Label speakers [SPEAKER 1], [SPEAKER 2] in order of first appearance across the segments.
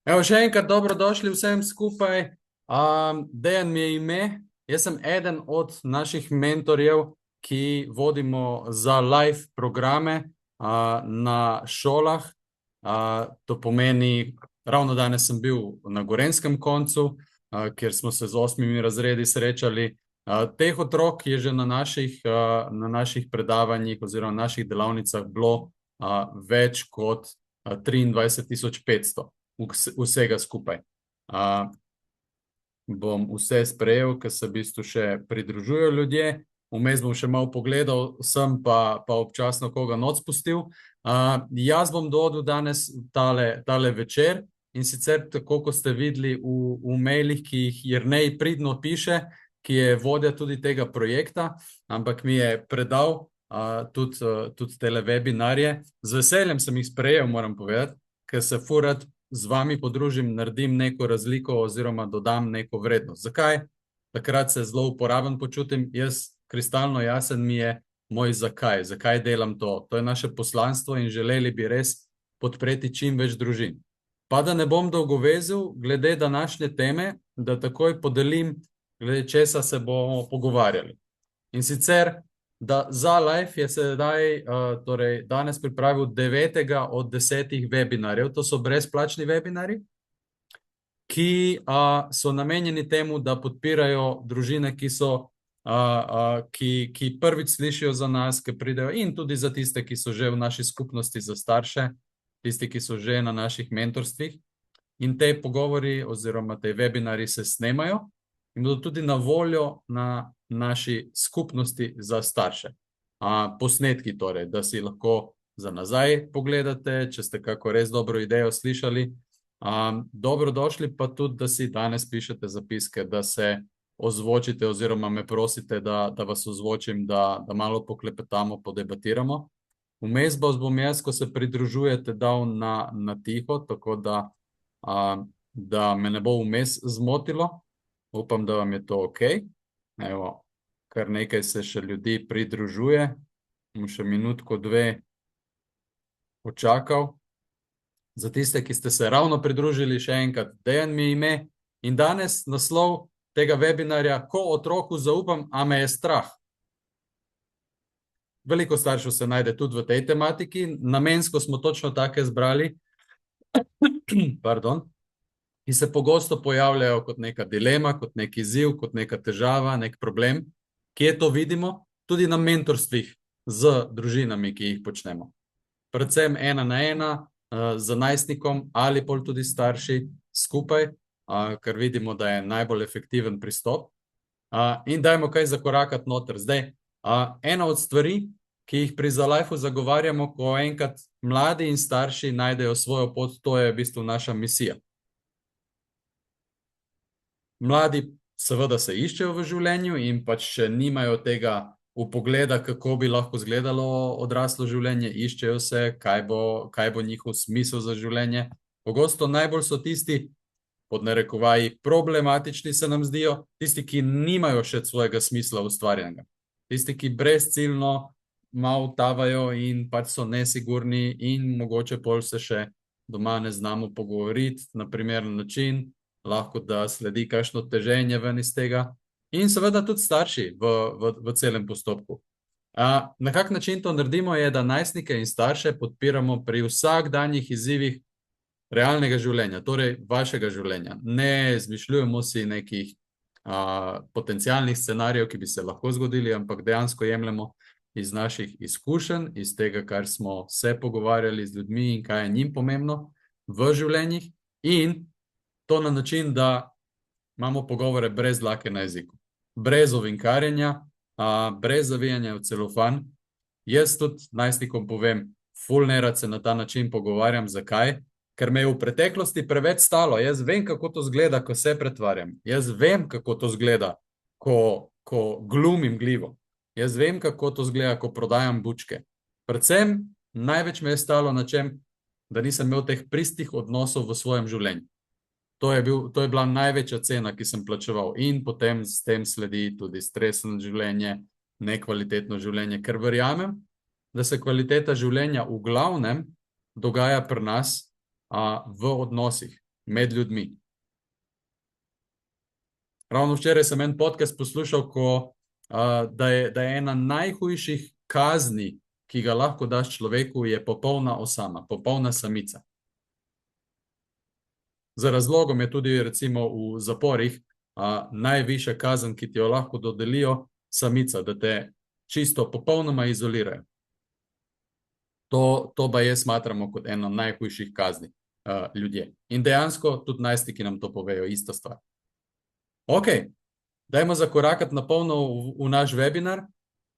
[SPEAKER 1] Evo, še enkrat dobrodošli vsem skupaj. Dejan mi je ime, jaz sem eden od naših mentorjev, ki vodimo za live programe na šolah. To pomeni, ravno danes sem bil na Gorenjskem koncu, kjer smo se z 8. razredi srečali. Teh otrok je že na naših predavanjih oziroma naših delavnicah bilo več kot 23.500. Vsega skupaj. Bom vse sprejel, ker se v bistvu še pridružujejo ljudje. Vmes bom še malo pogledal, sem pa občasno koga noč spustil. Jaz bom dodal danes tale večer in sicer tako, kot ste videli v mailih, ki jih Jernej pridno piše, ki je vodja tudi tega projekta, ampak mi je predal tudi tele webinarje. Z veseljem sem jih sprejel, moram povedati, ker se furat z vami podružim, naredim neko razliko oziroma dodam neko vrednost. Zakaj? Takrat se zelo uporaben počutim. Kristalno jasen mi je moj zakaj. Zakaj delam to? To je naše poslanstvo in želeli bi res podpreti čim več družin. Pa da ne bom dolgovezil, glede današnje teme, da takoj podelim, glede česa se bomo pogovarjali. In sicer, da za Life je sedaj, torej danes pripravil 9. od 10 webinarjev. To so brezplačni webinari, ki so namenjeni temu, da podpirajo družine, ki prvič slišijo za nas, ki pridejo, in tudi za tiste, ki so že v naši skupnosti za starše, tisti, ki so že na naših mentorstvih. In te pogovori oziroma te webinari se snemajo in bodo tudi na voljo na naši skupnosti za starše. Posnetki torej, da si lahko za nazaj pogledate, če ste kako res dobro idejo slišali. Dobrodošli pa tudi, da si danes pišete zapiske, da se ozvočite oziroma me prosite, da vas ozvočim, da malo poklepetamo, podebatiramo. Vmes bom jaz, ko se pridružujete, dal na tiho, tako da me ne bo vmes zmotilo. Upam, da vam je to ok. Evo, kar nekaj se še ljudi pridružuje. Bom še minutko, dve počakal. Za tiste, ki ste se ravno pridružili, še enkrat, Dejan mi je ime in danes naslov tega webinarja: Ko otroku zaupam, a me je strah. Veliko staršev se najde tudi v tej tematiki. Namensko smo točno take zbrali, ki se pogosto pojavljajo kot neka dilema, kot nek izziv, kot neka težava, nek problem. Kje to vidimo? Tudi na mentorstvih z družinami, ki jih počnemo. Predvsem 1-na-1 z najstnikom ali pol tudi starši skupaj, ker vidimo, da je najbolj efektiven pristop. In dajmo kaj zakorakati noter. Zdaj, ena od stvari, ki jih pri Zalifeu zagovarjamo, ko enkrat mladi in starši najdejo svojo pot, to je v bistvu naša misija. Mladi seveda se iščejo v življenju in pač še nimajo tega vpogleda, kako bi lahko izgledalo odraslo življenje, iščejo se, kaj bo njihov smisel za življenje. Pogosto najbolj so tisti, pod narekovaji, problematični se nam zdijo, tisti, ki nimajo še svojega smisla ustvarjenega. Tisti, ki brezciljno malo tavajo in pač so nesigurni in mogoče pol se še doma ne znamo pogovoriti na primeren način, lahko da sledi kakšno teženje ven iz tega in seveda tudi starši v celem postopku. Na kak način to naredimo je, da najstnike in starše podpiramo pri vsakdanjih izzivih realnega življenja, torej vašega življenja. Ne izmišljujemo si nekih potencialnih scenarijev, ki bi se lahko zgodili, ampak dejansko jemljemo iz naših izkušenj, iz tega, kar smo se pogovarjali z ljudmi in kaj je njim pomembno v življenjih, in to na način, da imamo pogovore brez dlake na jeziku, brez ovinkarjenja, brez zavijanja v celofan. Jaz tudi najstnikom povem, ful nerad se na ta način pogovarjam. Zakaj? Ker me je v preteklosti preveč stalo. Jaz vem, kako to zgleda, ko se pretvarjam. Jaz vem, kako to zgleda, ko glumim glivo. Jaz vem, kako to zgleda, ko prodajam bučke. Predvsem največ me je stalo na čem, da nisem imel teh pristih odnosov v svojem življenju. To je bila največja cena, ki sem plačeval, in potem s tem sledi tudi stresno življenje, nekvalitetno življenje, ker verjamem, da se kvaliteta življenja v glavnem dogaja pri nas v odnosih. med ljudmi. Ravno včeraj sem en podcast poslušal, da je ena najhujših kazni, ki ga lahko daš človeku, je popolna osama, popolna samica. Za razlogom je tudi recimo v zaporih najvišja kazen, ki ti jo lahko dodelijo, samica, da te čisto popolnoma izolirajo. To pa jaz smatramo kot eno najhujših kazni ljudje. In dejansko tudi najstniki nam to povejo, ista stvar. Ok, dajmo zakorakati na polno v naš webinar.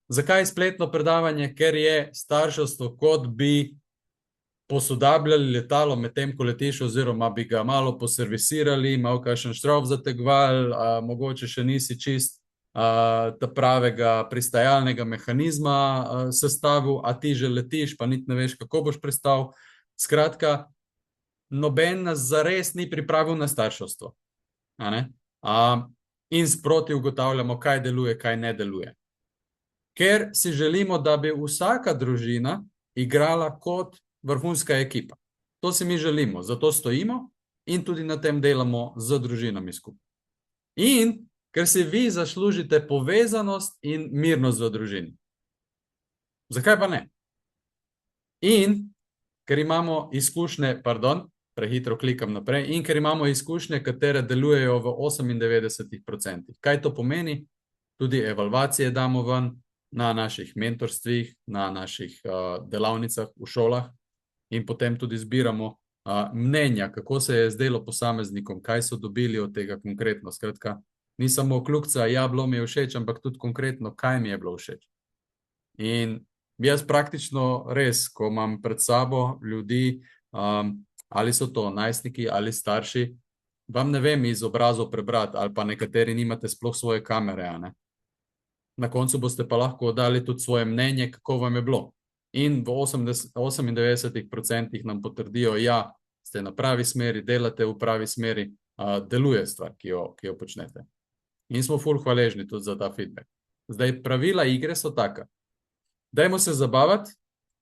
[SPEAKER 1] Zakaj spletno predavanje? Ker je starševstvo, kot bi posodabljali letalo med tem, ko letiš, oziroma bi ga malo poservisirali, malo kakšen štrof zategvali, mogoče še nisi čist ta pravega pristajalnega mehanizma sestavil, a ti že letiš, pa niti ne veš, kako boš pristal. Skratka, noben nas zares ni pripravil na starševstvo. In sproti ugotavljamo, kaj deluje, kaj ne deluje. Ker si želimo, da bi vsaka družina igrala kot vrhunska ekipa. To si mi želimo, zato stojimo in tudi na tem delamo z družinami skupaj. In ker si vi zaslužite povezanost in mirnost v družini. Zakaj pa ne? In ker imamo izkušnje, prehitro klikam naprej, in ker imamo izkušnje, katere delujejo v 98%. Kaj to pomeni? Tudi evalvacije damo ven na naših mentorstvih, na naših delavnicah v šolah in potem tudi zbiramo mnenja, kako se je zdelo posameznikom, kaj so dobili od tega konkretno. Skratka, ni samo kljukca, ja, bilo mi je všeč, ampak tudi konkretno, kaj mi je bilo všeč. In jaz praktično res, ko imam pred sabo ljudi, ali so to najstniki ali starši, vam ne vem iz obrazov prebrati, ali pa nekateri nimate sploh svoje kamere. Na koncu boste pa lahko dali tudi svoje mnenje, kako vam je bilo. In v 98% nam potrdijo, ja, ste na pravi smeri, delate v pravi smeri, deluje stvar, ki jo počnete. In smo ful hvaležni tudi za ta feedback. Zdaj, pravila igre so taka. Dajmo se zabavati,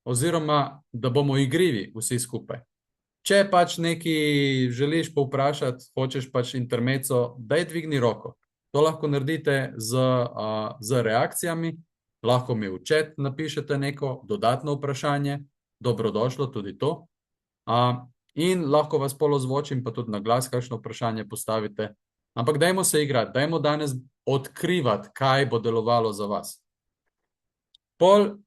[SPEAKER 1] oziroma da bomo igrivi vsi skupaj. Če pač nekaj želiš povprašati, hočeš pač intermezzo, daj dvigni roko. To lahko naredite z reakcijami, lahko mi v chat napišete neko dodatno vprašanje, dobrodošlo tudi to. In lahko vas polozvočim, pa tudi na glas kakšno vprašanje postavite. Ampak dajmo se igrati, dajmo danes odkrivati, kaj bo delovalo za vas.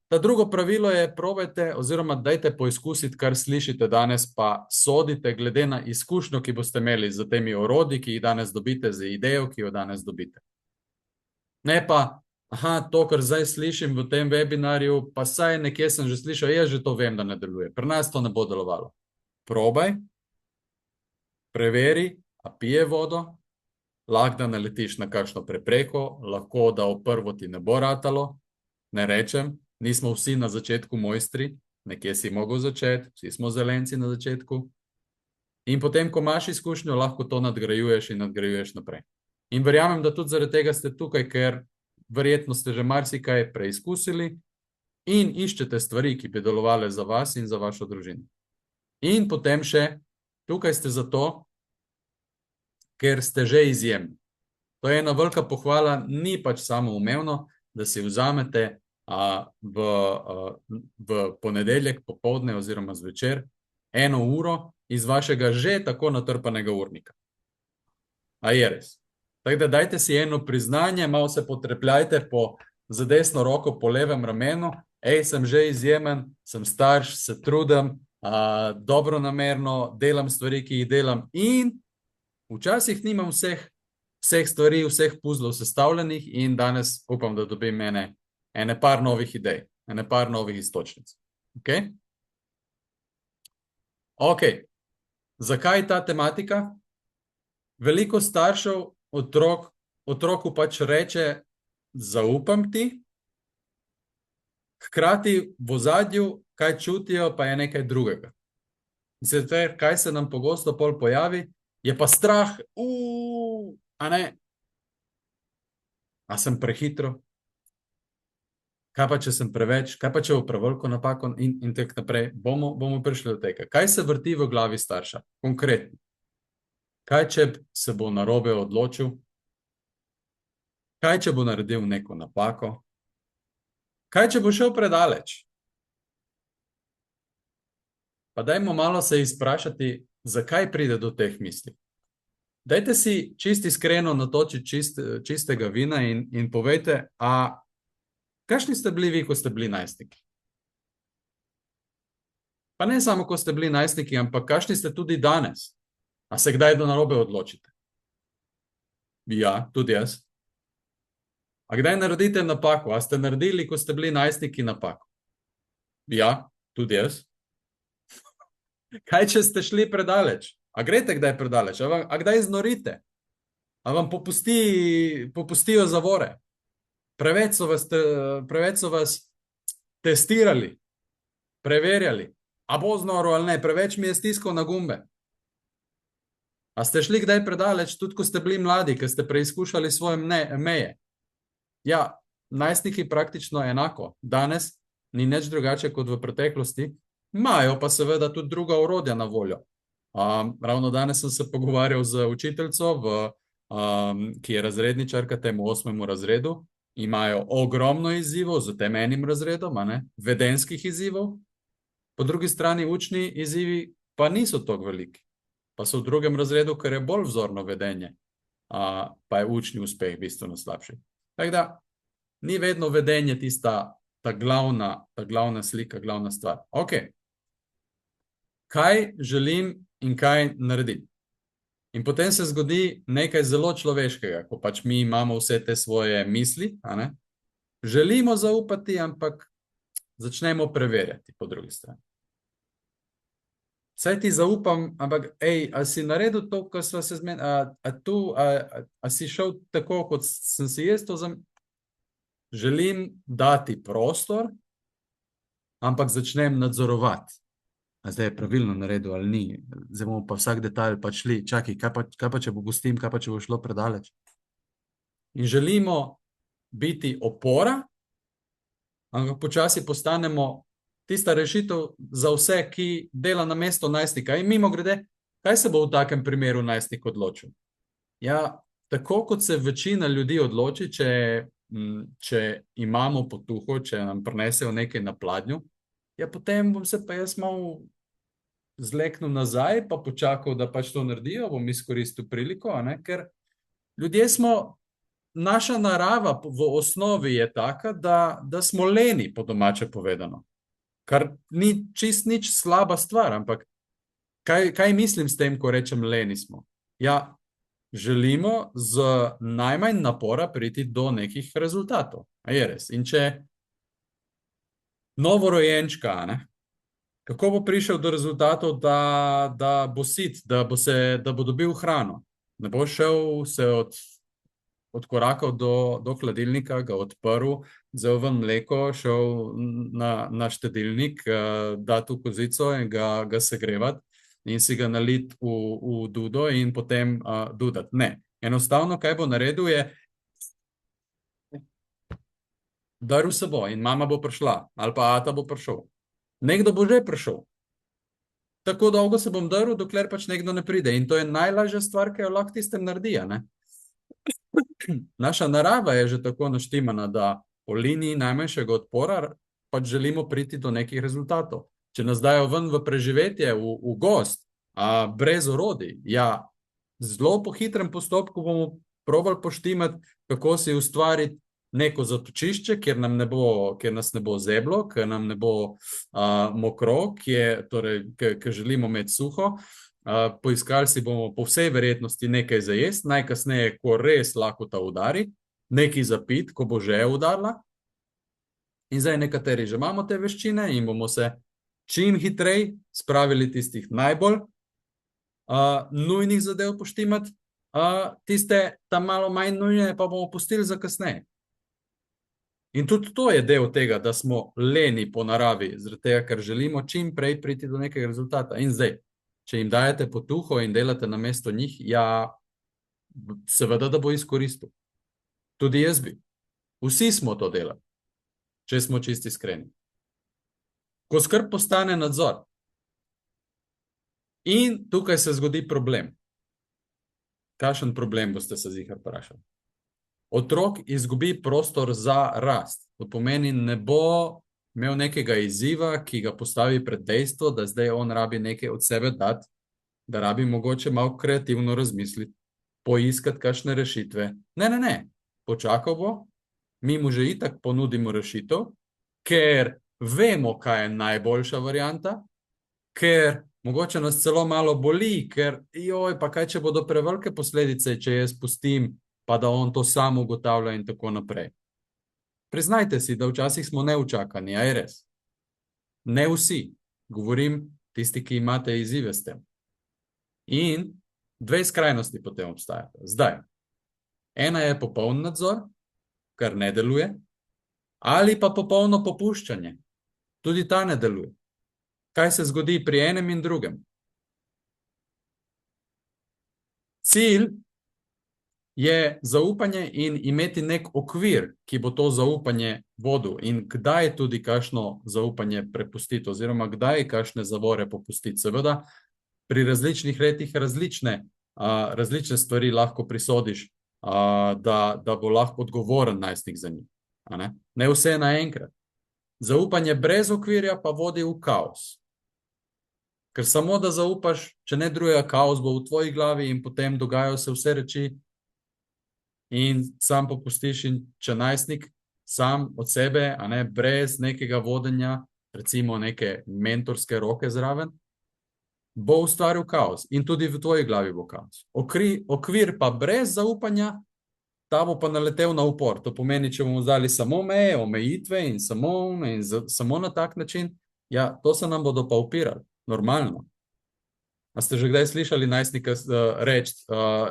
[SPEAKER 1] Ta drugo pravilo je, probajte oziroma dajte poizkusiti, kar slišite danes, pa sodite glede na izkušnjo, ki boste imeli z temi orodji, ki jih danes dobite, z idejo, ki jo danes dobite. Ne pa, to, kar zdaj slišim v tem webinarju, pa saj nekje sem že slišal, jaz že to vem, da ne deluje. Pri nas to ne bo delovalo. Probaj, preveri, a pije vodo, lahko da naletiš na kakšno prepreko, lahko da v prvo ti ne bo ratalo. Ne rečem, nismo vsi na začetku mojstri, nekje si mogel začeti, vsi smo zelenci na začetku. In potem, ko imaš izkušnjo, lahko to nadgrajuješ in nadgrajuješ naprej. In verjamem, da tudi zaradi tega ste tukaj, ker verjetno ste že marsikaj preizkusili in iščete stvari, ki bi delovale za vas in za vašo družino. In potem še, tukaj ste zato, ker ste že izjemni. To je ena velika pohvala, ni pač samoumevno, da si vzamete v ponedeljek popoldne oziroma zvečer 1 uro iz vašega že tako natrpanega urnika. A je res? Tako da dajte si eno priznanje, malo se potrepljajte za desno roko po levem ramenu. Sem že izjemen, sem starš, se trudim, dobronamerno delam stvari, ki jih delam in včasih nimam vseh stvari, vseh puzlov sestavljenih in danes upam, da dobim ene par novih idej, ene par novih istočnic. Ok. Zakaj ta tematika? Veliko staršev otroku pač reče, zaupam ti, hkrati v ozadju, kaj čutijo, pa je nekaj drugega. Sicer, kaj se nam pogosto pol pojavi, je pa strah, a ne? A sem prehitro? Kaj pa, če sem preveč? Kaj pa, če bo preveliko napako? In tako naprej. Bomo prišli do tega. Kaj se vrti v glavi starša? Konkretno. Kaj, če se bo narobe odločil? Kaj, če bo naredil neko napako? Kaj, če bo šel predaleč? Pa dajmo malo se izprašati, zakaj pride do teh misli. Dajte si čisto iskreno natočiti čistega vina in povejte, kakšni ste bili vi, ko ste bili najstniki? Pa ne samo, ko ste bili najstniki, ampak kakšni ste tudi danes? A se kdaj do narobe odločite? Ja, tudi jaz. A kdaj naredite napako? A ste naredili, ko ste bili najstniki, napako? Ja, tudi jaz. Kaj, če ste šli predaleč? A greste kdaj predaleč? A kdaj znorite? A vam popustijo zavore? Preveč so vas testirali, preverjali. A bo znoril ali ne? Preveč mi je stiskal na gumbe. A ste šli kdaj predaleč, tudi ko ste bili mladi, ko ste preizkušali svoje meje? Ja, najstniki praktično enako. Danes ni nič drugače kot v preteklosti. Imajo pa seveda tudi druga orodja na voljo. Ravno danes sem se pogovarjal z učiteljico, ki je razredničarka temu 8. razredu. Imajo ogromno izzivov z tem enim razredom, vedenskih izzivov. Po drugi strani učni izzivi pa niso tako veliki. Pa so v 2. razredu, ker je bolj vzorno vedenje, pa je učni uspeh bistveno slabši. Tako da ni vedno vedenje tista ta glavna slika, glavna stvar. Ok. Kaj želim in kaj naredim? In potem se zgodi nekaj zelo človeškega, ko pač mi imamo vse te svoje misli, želimo zaupati, ampak začnemo preverjati po drugi strani. Saj ti zaupam, ampak a si naredil to, ko sva se a si šel tako, kot sem si jaz to želim dati prostor, ampak začnem nadzorovati. A zdaj je pravilno naredil ali ni. Zdaj bomo pa vsak detalj pač šli. Čakaj, kaj pa če bo pustim, kaj pa če bo šlo predaleč? In želimo biti opora, ampak počasi postanemo tista rešitev za vse, ki dela na mesto najstnika. In mimogrede, kaj se bo v takem primeru najstnik odločil? Ja, tako kot se večina ljudi odloči, če imamo potuho, če nam prinesejo nekaj na pladnju, ja, potem bom se pa jaz malo zleknil nazaj, pa počakal, da pač to naredijo, bom izkoristil priliko, ker ljudje smo, naša narava v osnovi je taka, da smo leni, po domače povedano. Kar ni čist nič slaba stvar, ampak kaj mislim s tem, ko rečem leni smo? Ja, želimo z najmanj napora priti do nekih rezultatov. A je res? In če novorojenčka, kako bo prišel do rezultatov, da bo sit, da bo dobil hrano? Ne bo šel se odkorakal do hladilnika, ga odprl, vzel ven mleko, šel na štedilnik, dati v kozico in ga segrevati in si ga nalit v dudo in potem dudati. Ne. Enostavno, kaj bo naredil, je drl se bo in mama bo prišla ali pa ata bo prišel. Nekdo bo že prišel. Tako dolgo se bom drl, dokler pač nekdo ne pride. In to je najlažja stvar, ki jo lahko tistem naredi. Naša narava je že tako naštimana, da po liniji najmanjšega odpora pač želimo priti do nekih rezultatov. Če nas dajo ven v preživetje, v gost, brez orodij, ja, zelo po hitrem postopku bomo probali poštimati, kako si ustvariti neko zatočišče, kjer nas ne bo zeblo, kjer nam ne bo mokro, kjer želimo imeti suho. Poiskali si bomo po vsej verjetnosti nekaj za jesti, najkasneje, ko res lakota udari, nekaj za pit, ko bo že udarila. In zdaj nekateri že imamo te veščine in bomo se čim hitrej spravili tistih najbolj nujnih zadev poštimati, tiste tam malo manj nujne pa bomo pustili za kasneje. In tudi to je del tega, da smo leni po naravi, zaradi tega, ker želimo čim prej priti do nekega rezultata. In zdaj, če jim dajete potuho in delate namesto njih, ja, seveda, da bo izkoristil. Tudi jaz bi. Vsi smo to delali, če smo čisti iskreni. Ko skrb postane nadzor. In tukaj se zgodi problem. kakšen problem boste se zihar vprašali. Otrok izgubi prostor za rast. To pomeni, ne bo imel nekega izziva, ki ga postavi pred dejstvo, da zdaj on rabi nekaj od sebe dati, da rabi mogoče malo kreativno razmisliti, poiskati kakšne rešitve. Ne. Počakal bo, mi mu že itak ponudimo rešitev, ker vemo, kaj je najboljša varianta, ker mogoče nas celo malo boli, ker pa kaj, če bodo prevelike posledice, če jaz pustim, pa da on to sam ugotavlja in tako naprej. Priznajte si, da včasih smo neučakani, a je res? Ne vsi, govorim tisti, ki imate izzive s tem. In dve skrajnosti potem obstajata. Zdaj, ena je popoln nadzor, kar ne deluje, ali pa popolno popuščanje. Tudi ta ne deluje. Kaj se zgodi pri enem in drugem? Cilj je zaupanje in imeti nek okvir, ki bo to zaupanje vodil in kdaj tudi kakšno zaupanje prepustiti oziroma kdaj kakšne zavore popustiti. Seveda, pri različnih letih različne stvari lahko prisodiš, da bo lahko odgovoren najstnik za njih. Ne vse naenkrat. Zaupanje brez okvirja pa vodi v kaos. Ker samo da zaupaš, če ne drugega, kaos bo v tvoji glavi in potem dogajajo se vse reči in sam popustiš in če najstnik sam od sebe, brez nekega vodenja, recimo neke mentorske roke zraven, bo ustvaril kaos in tudi v tvoji glavi bo kaos. Okvir pa brez zaupanja, ta bo pa naletel na upor. To pomeni, če bomo vzeli samo meje, omejitve in samo na tak način, to se nam bodo pa upirali. Normalno. A ste že kdaj slišali najstnika reči,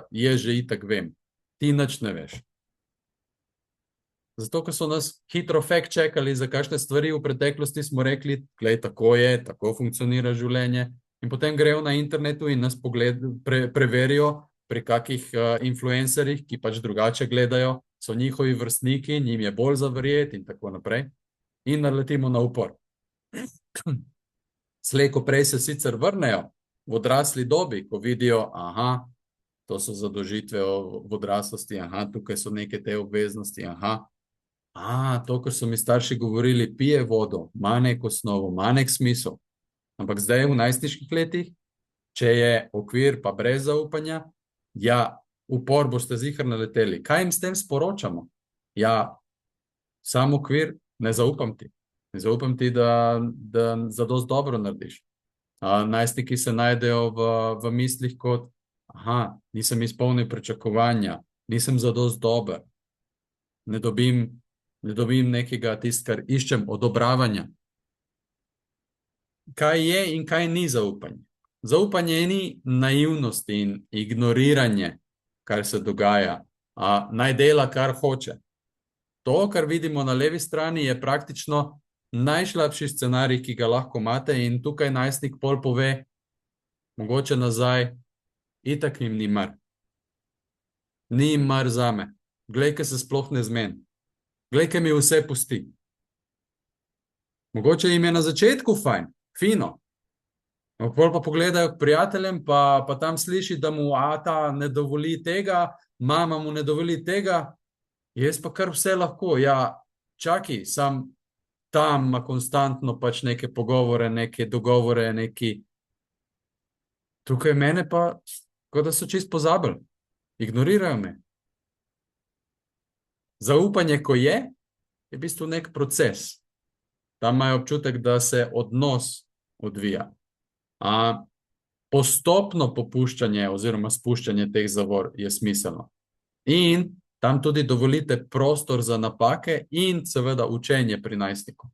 [SPEAKER 1] je že itak vem. Ti nič ne veš. Zato, ker so nas hitro fact checkali za kakšne stvari v preteklosti, smo rekli, glej, tako je, tako funkcionira življenje. In potem grejo na internetu in nas preverijo pri kakih influencerjih, ki pač drugače gledajo, so njihovi vrstniki, njim je bolj za verjeti in tako naprej. In naletimo na upor. Slej ko prej se sicer vrnejo v odrasli dobi, ko vidijo, to so zadolžitve v odraslosti, tukaj so neke te obveznosti, to, kar so mi starši govorili, pije vodo, ima nek osnovo, ima nek smisel. Ampak zdaj v najstniških letih, če je okvir pa brez zaupanja, upor boste zihar naleteli. Kaj jim s tem sporočamo? Sam okvir, ne zaupam ti. Ne zaupam ti, da zadost dobro narediš. Najstniki se najdejo v mislih kot, nisem izpolnil pričakovanja, nisem zadost dober, ne dobim nekega tist, kar iščem, odobravanja. Kaj je in kaj ni zaupanje? Zaupanje ni naivnost in ignoriranje, kar se dogaja. Naj dela, kar hoče. To, kar vidimo na levi strani, je praktično najslabši scenarij, ki ga lahko imate in tukaj najstnik pol pove, mogoče nazaj, itak jim ni mar. Ni jim mar zame. Glej, kaj se sploh ne zmeni. Glej, kaj mi vse pusti. Mogoče jim je na začetku fajn, fino. Pol pa pogledajo k prijateljem, pa tam sliši, da mu ta ne dovoli tega, mama mu ne dovoli tega, jaz pa kar vse lahko. Čakaj, sam tam ima konstantno pač neke pogovore, neke dogovore, tukaj mene pa, kot da so čist pozabili. Ignorirajo me. Zaupanje, ko je v bistvu nek proces. Tam imajo občutek, da se odnos odvija. Postopno popuščanje oziroma spuščanje teh zavor je smiselno. In tam tudi dovolite prostor za napake in seveda učenje pri najstniku.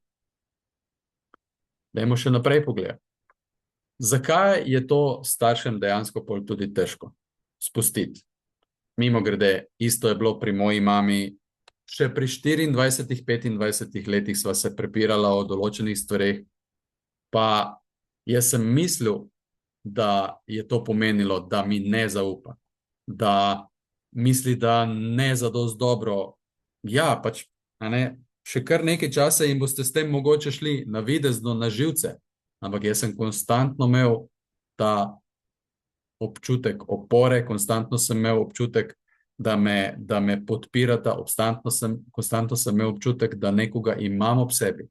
[SPEAKER 1] Dajmo še naprej pogledati. Zakaj je to staršem dejansko pol tudi težko spustiti? Mimogrede, isto je bilo pri moji mami, še pri 24-25 letih sva se prepirala o določenih stvareh, pa jaz sem mislil, da je to pomenilo, da mi ne zaupa, da misli, da ne zadost dobro. Pač, še kar nekaj časa in boste s tem mogoče šli navidezno na živce, ampak jaz sem konstantno imel ta občutek opore, konstantno sem imel občutek, da me podpirata, konstantno sem imel občutek, da nekoga imam ob sebi,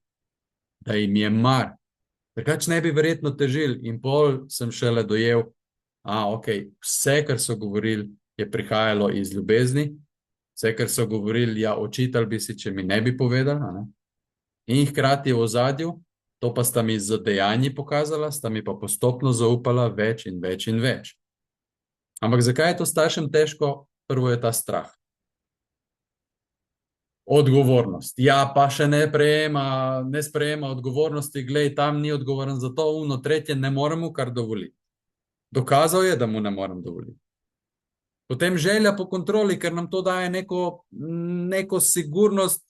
[SPEAKER 1] da jim je mar. Drugače ne bi verjetno težil in pol sem šele dojel, ok, vse, kar so govorili, je prihajalo iz ljubezni, vse, kar so govorili, ja, očitali bi si, če mi ne bi povedali, a ne? In hkrati v ozadju, to pa sta mi z dejanji pokazala, sta mi pa postopno zaupala več in več in več. Ampak zakaj je to staršem težko? Prvo je ta strah. Odgovornost. Ja, pa še ne sprejema odgovornosti, glej, tam ni odgovoren za to, uno, tretje, ne morem mu kar dovoliti. Dokazal je, da mu ne morem dovoliti. Potem želja po kontroli, ker nam to daje neko sigurnost,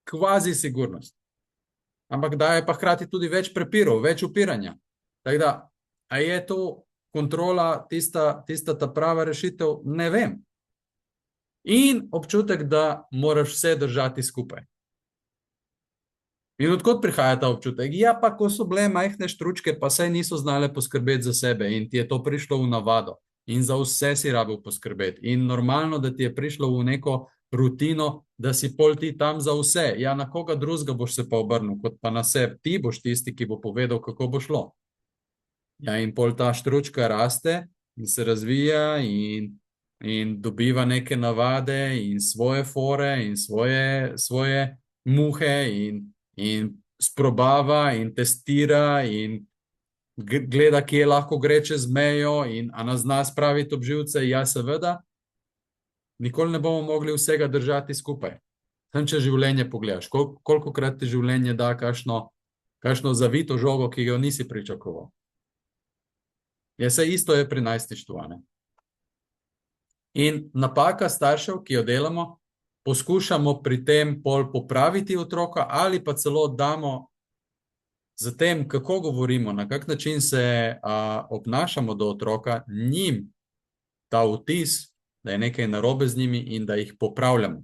[SPEAKER 1] kvazi sigurnost. Ampak daje pa hkrati tudi več prepirov, več upiranja. Tako da, a je to kontrola tista ta prava rešitev? Ne vem. In občutek, da moraš vse držati skupaj. In odkot prihaja ta občutek? Ja, pa ko so bile majhne štručke, pa saj niso znale poskrbeti za sebe in ti je to prišlo v navado. In za vse si rabil poskrbeti. In normalno, da ti je prišlo v neko rutino, da si pol ti tam za vse. Ja, na koga drugega boš se pa obrnil, kot pa na sebe. Ti boš tisti, ki bo povedal, kako bo šlo. Ja, in pol ta štručka raste in se razvija in dobiva neke navade in svoje fore in svoje muhe in sprobava in testira in gleda, kje lahko gre čez mejo in a nas zna spraviti ob živce. Ja, seveda, nikoli ne bomo mogli vsega držati skupaj. Sem, če življenje pogledaš, kolikokrat ti življenje da kakšno zavito žogo, ki jo nisi pričakoval. Ja, vse isto je pri najstništvu, ne? In napaka staršev, ki jo delamo, poskušamo pri tem pol popraviti otroka ali pa celo damo za tem, kako govorimo, na kak način se obnašamo do otroka, njim ta vtis, da je nekaj narobe z njimi in da jih popravljamo.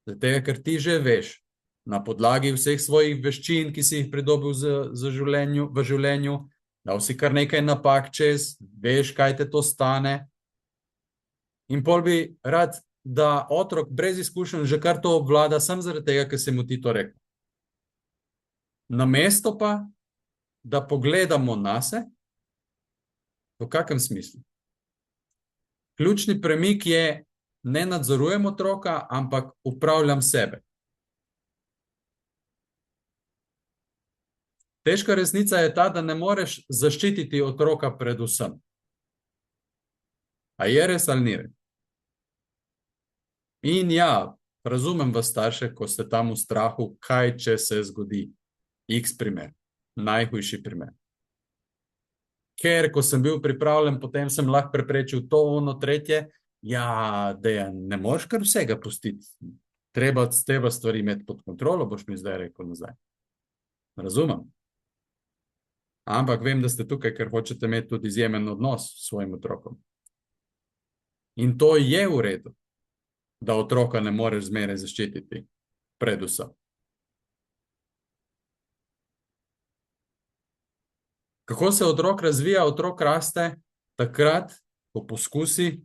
[SPEAKER 1] Zato, ker ti že veš, na podlagi vseh svojih veščin, ki si jih pridobil v življenju, dal si kar nekaj napak čez, veš, kaj te to stane. In pol bi rad, da otrok brez izkušenj že kar to obvlada, samo zaradi tega, ker si mu ti to rekel. Namesto pa, da pogledamo nase, v kakem smislu. Ključni premik je, ne nadzorujem otroka, ampak upravljam sebe. Težka resnica je ta, da ne moreš zaščititi otroka pred vsem. A je res ali ni res? In ja, razumem vas starše, ko ste tam v strahu, kaj če se zgodi. X primer, najhujši primer. Ker, ko sem bil pripravljen, potem sem lahko preprečil to, ono, tretje. Ja, Dejan, ne moreš kar vsega pustiti. Treba stvari imeti pod kontrolo, boš mi zdaj rekel nazaj. Razumem. Ampak vem, da ste tukaj, ker hočete imeti tudi izjemen odnos s svojim otrokom. In to je v redu, da otroka ne moreš zmeraj zaščititi, predvsem. Kako se otrok razvija? Otrok raste takrat, ko poskusi,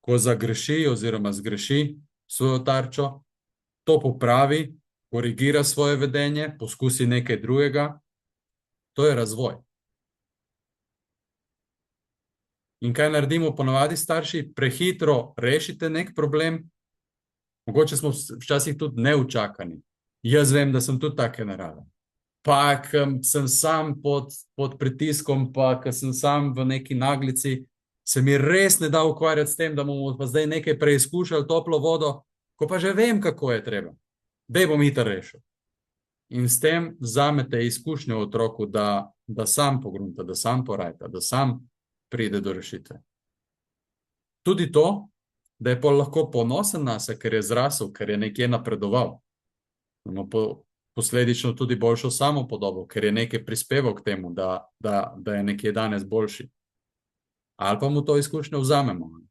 [SPEAKER 1] ko zagreši oziroma zgreši svojo tarčo, to popravi, korigira svoje vedenje, poskusi nekaj drugega. To je razvoj. In kaj naredimo ponavadi starši? Prehitro rešite nek problem. Mogoče smo včasih tudi neučakani. Jaz vem, da sem tudi tak generalen. Pa, ker sem sam pod pritiskom, pa, ker sem sam v neki naglici, se mi res ne da ukvarjati s tem, da bomo pa zdaj nekaj preizkušali toplo vodo, ko pa že vem, kako je treba. Daj bom hitro rešil. In s tem vzamete izkušnjo otroku, da sam pogrunta, da sam porajta, da sam pride do rešitve. Tudi to, da je pol lahko ponosen nase, ker je zrasel, ker je nekje napredoval. Ima posledično tudi boljšo samopodobo, ker je nekaj prispeval k temu, da je nekje danes boljši. Ali pa mu to izkušnjo vzamemo.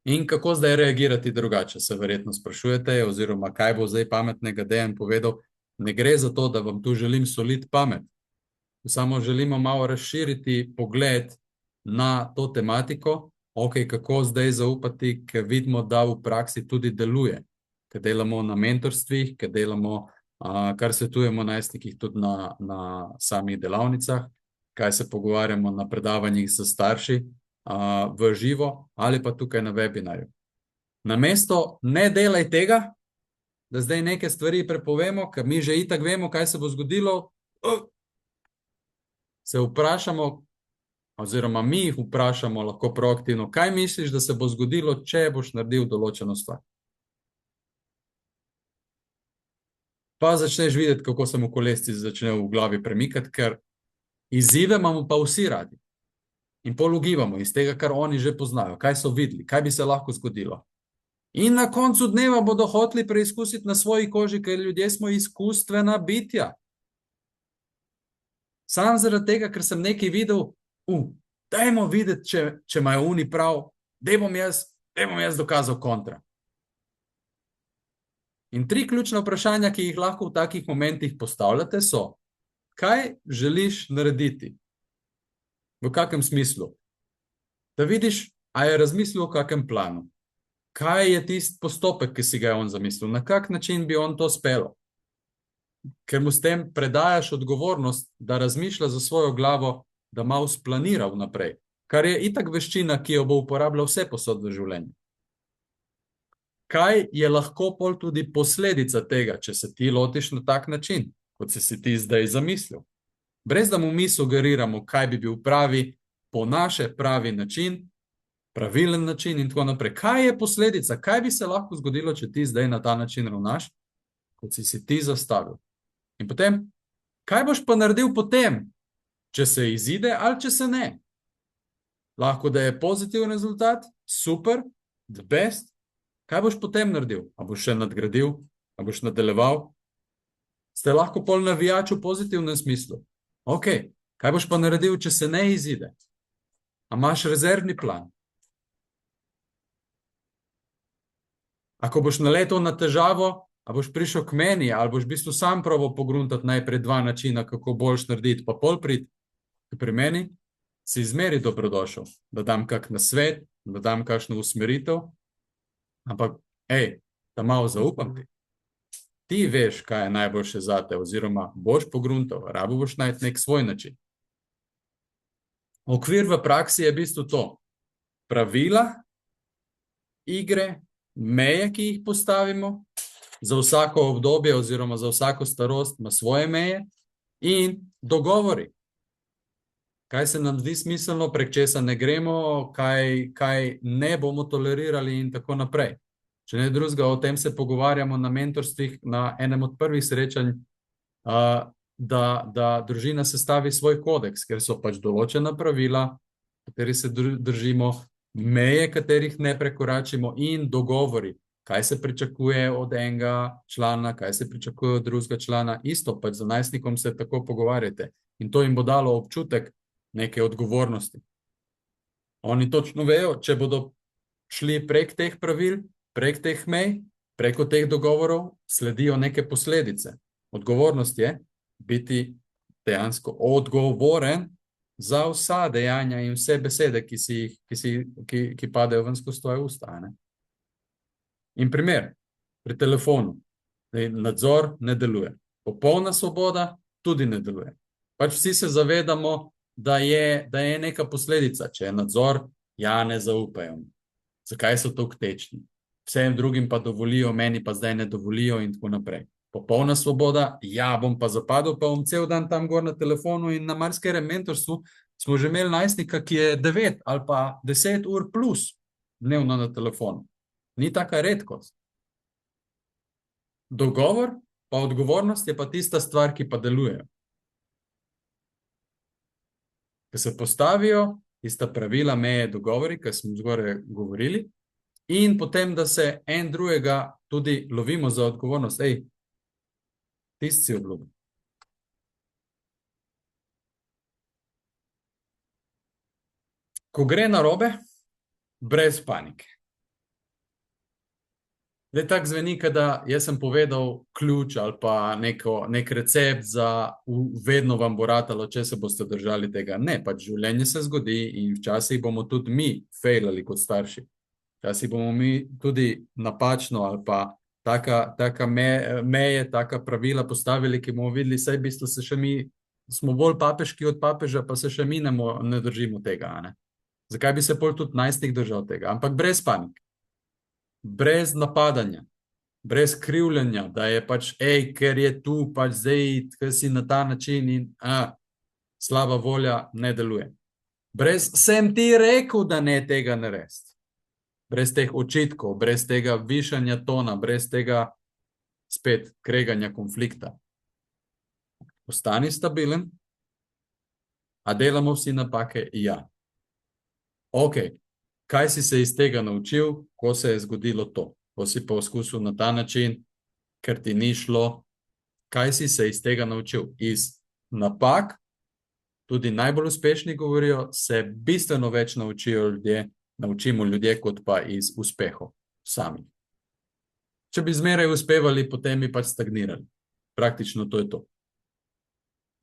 [SPEAKER 1] In kako zdaj reagirati drugače, se verjetno sprašujete, oziroma kaj bo zdaj pametnega Dejan povedal. Ne gre za to, da vam tu želim soliti pamet. samo želimo malo razširiti pogled na to tematiko, kako zdaj zaupati, ker vidimo, da v praksi tudi deluje, ker delamo na mentorstvih, ker delamo, kar svetujemo najstnikih tudi na samih delavnicah, kaj se pogovarjamo na predavanjih s starši v živo ali pa tukaj na webinarju. Namesto ne delaj tega, da zdaj neke stvari prepovemo, ker mi že itak vemo, kaj se bo zgodilo, se vprašamo, oziroma mi jih vprašamo lahko proaktivno, kaj misliš, da se bo zgodilo, če boš naredil določeno stvar. Pa začneš videti, kako se mu kolesci začnejo v glavi premikati, ker izzive imamo pa vsi radi. In pol ugibamo iz tega, kar oni že poznajo, kaj so videli, kaj bi se lahko zgodilo. In na koncu dneva bodo hoteli preizkusiti na svoji koži, ker ljudje smo izkustvena bitja. Sam zaradi tega, ker sem nekaj videl, dajmo videti, če imajo oni prav, da bom jaz dokazal kontra. In 3 ključna vprašanja, ki jih lahko v takih momentih postavljate, so, kaj želiš narediti? V kakem smislu? Da vidiš, a je razmislil o kakem planu. Kaj je tisti postopek, ki si ga je on zamislil? Na kak način bi on to spelo? Ker mu s tem predajaš odgovornost, da razmišlja za svojo glavo, da malo splanira vnaprej, kar je itak veščina, ki jo bo uporabljal vse posod v življenju. Kaj je lahko pol tudi posledica tega, če se ti lotiš na tak način, kot si ti zdaj zamislil? Brez da mu mi sugeriramo, kaj bi bil pravi, po naše pravi način, pravilen način in tako naprej. Kaj je posledica? Kaj bi se lahko zgodilo, če ti zdaj na ta način ravnaš, kot si ti zastavil? In potem, kaj boš pa naredil potem, če se izide ali če se ne? Lahko, da je pozitiven rezultat, super, the best. Kaj boš potem naredil? A boš še nadgradil? A boš nadaljeval? Ste lahko pol navijač v pozitivnem smislu. Kaj boš pa naredil, če se ne izide? A imaš rezervni plan? Ako boš naletel na težavo, a boš prišel k meni, ali boš v bistvu sam probo pogruntati najprej 2 načina, kako boljš narediti, pa pol priti pri meni, si zmeri dobrodošel, da dam kak nasvet, da dam kakšno usmeritev, ampak, da malo zaupam ti. Ti veš, kaj je najboljše zate, oziroma boš pogruntal, rabo boš najti nek svoj način. Okvir v praksi je v bistvu to. Pravila, igre, meje, ki jih postavimo, za vsako obdobje oziroma za vsako starost ima svoje meje in dogovori. Kaj se nam zdi smiselno, prek česa ne gremo, kaj ne bomo tolerirali in tako naprej. Če ne drugega, o tem se pogovarjamo na mentorstvih na enem od prvih srečanj, da družina sestavi svoj kodeks, ker so pač določena pravila, kateri se držimo, meje, katerih ne prekoračimo in dogovori, kaj se pričakuje od enega člana, kaj se pričakuje od drugega člana. Isto pač za najstnikom se tako pogovarjate in to jim bo dalo občutek neke odgovornosti. Oni točno vejo, če bodo šli prek teh pravil, prek teh mej, preko teh dogovorov, sledijo neke posledice. Odgovornost je biti dejansko odgovoren za vsa dejanja in vse besede, ki padejo ven skozi tvoje usta. In primer, pri telefonu, nadzor ne deluje. Popolna svoboda tudi ne deluje. Pač vsi se zavedamo, da je neka posledica, če je nadzor, ne zaupajo. Zakaj so toliko tečni? Vsem drugim pa dovolijo, meni pa zdaj ne dovolijo in tako naprej. Popolna svoboda, bom pa zapadel, pa bom cel dan tam gor na telefonu in na marskerem mentorstvu smo že imeli najstnika, ki je 9 ali pa 10 ur plus dnevno na telefonu. Ni taka redkost. Dogovor pa odgovornost je pa tista stvar, ki pa deluje. Ko se postavijo tista pravila, meje, dogovori, ki smo zgoraj govorili, in potem, da se en drugega tudi lovimo za odgovornost. Tisti si obljubil. Ko gre narobe, brez panike. Le tako zveni, da jaz sem povedal ključ ali pa nek recept za vedno vam bo ratalo, če se boste držali tega. Ne, pač življenje se zgodi in včasih bomo tudi mi fejlali kot starši. Včasih bomo mi tudi napačno ali pa taka meje, taka pravila postavili, ki bomo videli, saj v bistvu se še mi, smo bolj papeški od papeža, pa se še mi ne držimo tega. Ne? Zakaj bi se pol tudi najstnik držal tega? Ampak brez panike, brez napadanja, brez krivljenja, da je pač, ker je tu, pač zdaj, ker si na ta način in slaba volja ne deluje. Brez, sem ti rekel, da ne tega narediti. Brez teh očitkov, brez tega višanja tona, brez tega spet kreganja konflikta. Ostani stabilen, a delamo vsi napake? Ja. Ok, kaj si se iz tega naučil, ko se je zgodilo to? Ko si poskusil na ta način, ker ti ni šlo, kaj si se iz tega naučil? Iz napak, tudi najbolj uspešni govorijo, se bistveno več naučimo ljudje, kot pa iz uspehov sami. Če bi zmeraj uspevali, potem bi pač stagnirali. Praktično to je to.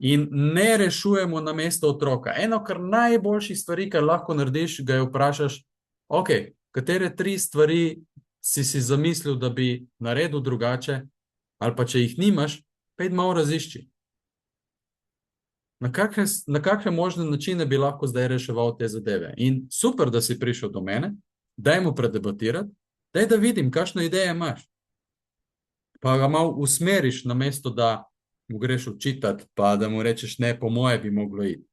[SPEAKER 1] In ne rešujemo na mesto otroka. Eno, kar najboljših stvari, kar lahko narediš, ga je vprašaš, ok, katere 3 stvari si zamislil, da bi naredil drugače, ali pa če jih nimaš, pa malo razišči. Na kakšne možne načine bi lahko zdaj reševal te zadeve? In super, da si prišel do mene, daj mu predebatirati, daj da vidim, kakšno ideje imaš. Pa ga malo usmeriš na mesto, da mu greš učitati, pa da mu rečeš, ne, po moje bi moglo iti.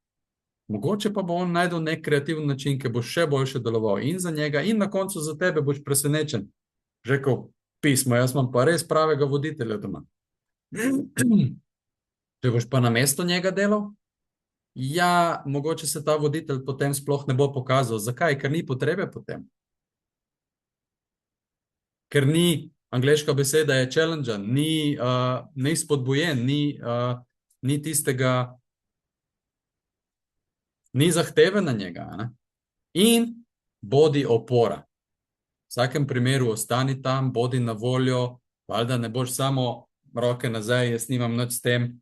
[SPEAKER 1] Mogoče pa bo on najdel nek kreativen način, ki bo še boljše deloval in za njega, in na koncu za tebe boš presenečen. Rekel, pismo, jaz imam pa res pravega voditelja doma. Če boš pa na mesto njega delal, ja, mogoče se ta voditelj potem sploh ne bo pokazal. Zakaj? Ker ni potrebe potem. Ker ni, angleška beseda je challenge, ni spodbujen, ni tistega, ni zahteve na njega. Ne? In bodi opora. V vsakem primeru ostani tam, bodi na voljo, valjda ne boš samo roke nazaj, jaz nimam nič s tem.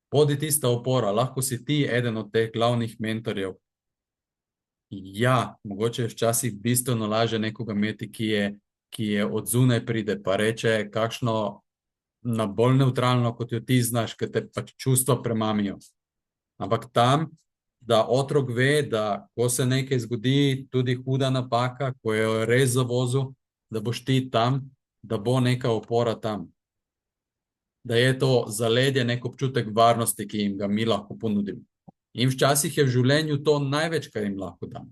[SPEAKER 1] Bodi tista opora, lahko si ti eden od teh glavnih mentorjev. Ja, mogoče je včasih bistveno lažje nekoga imeti, ki je od zunaj pride, pa reče kakšno na bolj neutralno, kot jo ti znaš, ker te pač čustva premamijo. Ampak tam, da otrok ve, da ko se nekaj zgodi, tudi huda napaka, ko je res zavozil, da boš ti tam, da bo neka opora tam. Da je to zaledje, nek občutek varnosti, ki jim ga mi lahko ponudimo. In včasih je v življenju to največ, kar jim lahko damo.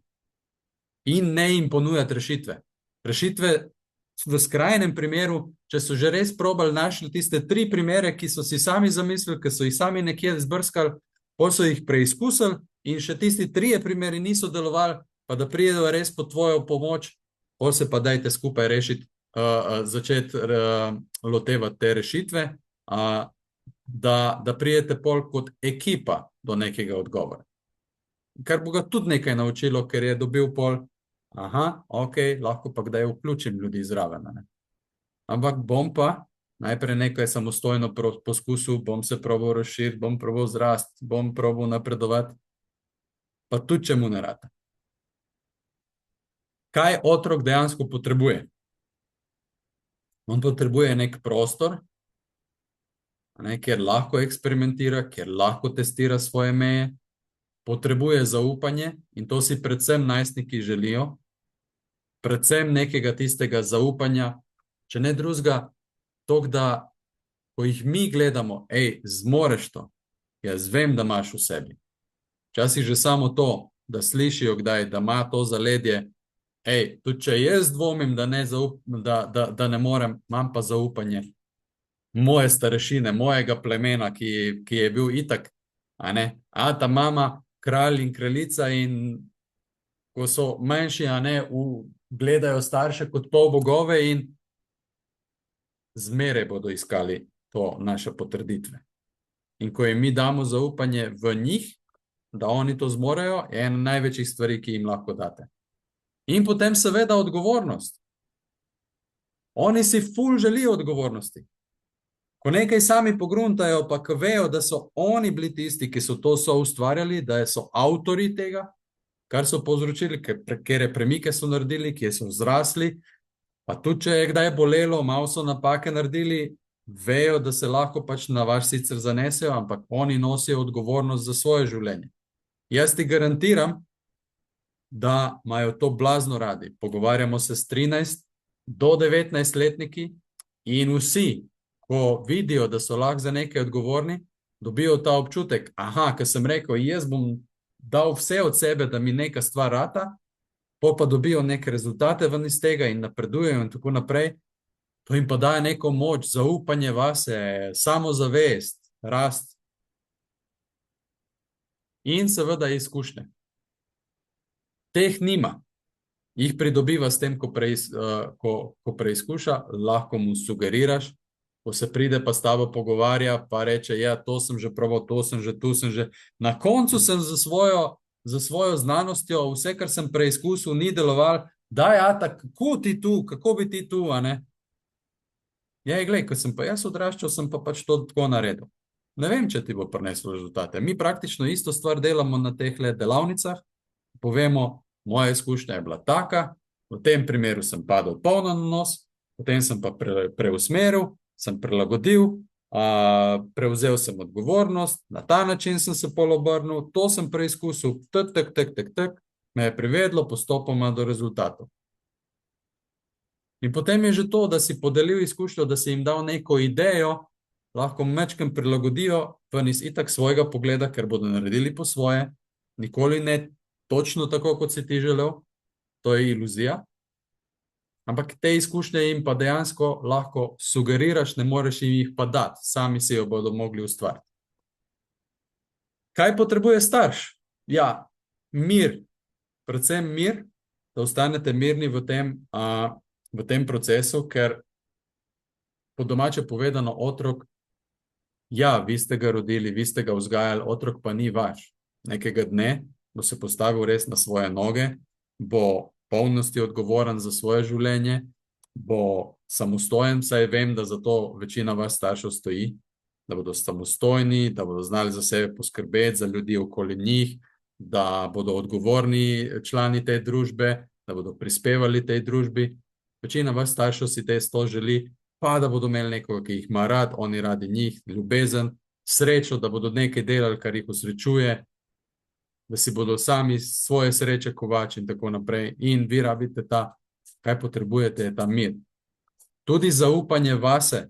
[SPEAKER 1] In ne jim ponujati rešitve. Rešitve v skrajnem primeru, če so že res probali, našli tiste 3 primere, ki so si sami zamislili, ki so jih sami nekje zbrskali, potem so jih preizkusili in še tisti 3 primeri niso delovali, pa da prijedo res po tvojo pomoč, potem se pa dajte skupaj rešiti, začeti lotevati te rešitve, da prijete pol kot ekipa do nekega odgovora. Kar bo ga tudi nekaj naučilo, ker je dobil pol, ok, lahko pa kdaj vključim ljudi zraven. Ne? Ampak bom pa najprej nekaj samostojno poskusil, bom se probal razširiti, bom probal zrast, bom probal napredovati, pa tudi če mu ne rata. Kaj otrok dejansko potrebuje? On potrebuje nek prostor, kjer lahko eksperimentira, kjer lahko testira svoje meje, potrebuje zaupanje in to si predvsem najstniki želijo, predvsem nekega tistega zaupanja, če ne drugega, toliko, da ko jih mi gledamo, zmoreš to, jaz vem, da imaš v sebi. Včasih že samo to, da slišijo kdaj, da ima to zaledje, tudi če jaz dvomim, da ne morem, imam pa zaupanje moje starešine, mojega plemena, ki je bil itak, ta mama, kralj in kraljica in ko so manjši, gledajo starše kot polbogove in zmeraj bodo iskali to naše potrditve. In ko jim mi damo zaupanje v njih, da oni to zmorejo, je ena največjih stvari, ki jim lahko date. In potem seveda odgovornost. Oni si ful želijo odgovornosti. Ko nekaj sami pogruntajo, pa ko vejo, da so oni bili tisti, ki so to soustvarjali, da so avtori tega, kar so povzročili, katere premike so naredili, kje so zrasli, pa tudi, če je kdaj bolelo, malo so napake naredili, vejo, da se lahko pač na vas sicer zanesejo, ampak oni nosijo odgovornost za svoje življenje. Jaz ti garantiram, da imajo to blazno radi. Pogovarjamo se s 13 do 19 letniki in vsi, ko vidijo, da so lahko za nekaj odgovorni, dobijo ta občutek, aha, ker sem rekel, jaz bom dal vse od sebe, da mi neka stvar rata, pa dobijo neke rezultate ven iz tega in napredujejo in tako naprej. To jim pa daje neko moč, zaupanje vase, samozavest, rast in seveda izkušnje. Teh nima. Jih pridobiva s tem, ko preizkuša, lahko mu sugeriraš, ko se pride pa s tabo pogovarja, pa reče, ja, to sem že probal, to sem že, tu sem že. Na koncu sem za svojo znanostjo, vse, kar sem preizkusil, ni deloval, daj, Ata, kako bi ti tu, a ne? Ja, glej, ko sem pa jaz odraščal, sem pa pač to tako naredil. Ne vem, če ti bo prineslo rezultate. Mi praktično isto stvar delamo na teh delavnicah, povemo, moja izkušnja je bila taka, v tem primeru sem padel polno na nos, potem sem pa preusmeril, sem prilagodil, prevzel sem odgovornost, na ta način sem se pol obrnil, to sem preizkusil, me je privedlo postopoma do rezultatov. In potem je že to, da si podelil izkušnjo, da si jim dal neko idejo, lahko mečkem prilagodijo ven iz itak svojega pogleda, ker bodo naredili po svoje, nikoli ne točno tako, kot si ti želel, to je iluzija. Ampak te izkušnje jim pa dejansko lahko sugeriraš, ne moreš jih pa dati, sami si jo bodo mogli ustvariti. Kaj potrebuje starš? Ja, mir, predvsem mir, da ostanete mirni v tem procesu, ker po domače povedano otrok, ja, vi ste ga rodili, vi ste ga vzgajali, otrok pa ni vaš. Nekega dne bo se postavil res na svoje noge, bo polnosti odgovoren za svoje življenje, bo samostojen, saj vem, da za to večina vas staršev stoji, da bodo samostojni, da bodo znali za sebe poskrbeti, za ljudi okoli njih, da bodo odgovorni člani te družbe, da bodo prispevali tej družbi. Večina vas staršev si to želi, pa da bodo imeli nekoga, ki jih ima rad, oni radi njih, ljubezen, srečo, da bodo nekaj delali, kar jih osrečuje, da si bodo sami svoje sreče kovači in tako naprej. In vi rabite kaj potrebujete, je ta mir. Tudi zaupanje vase,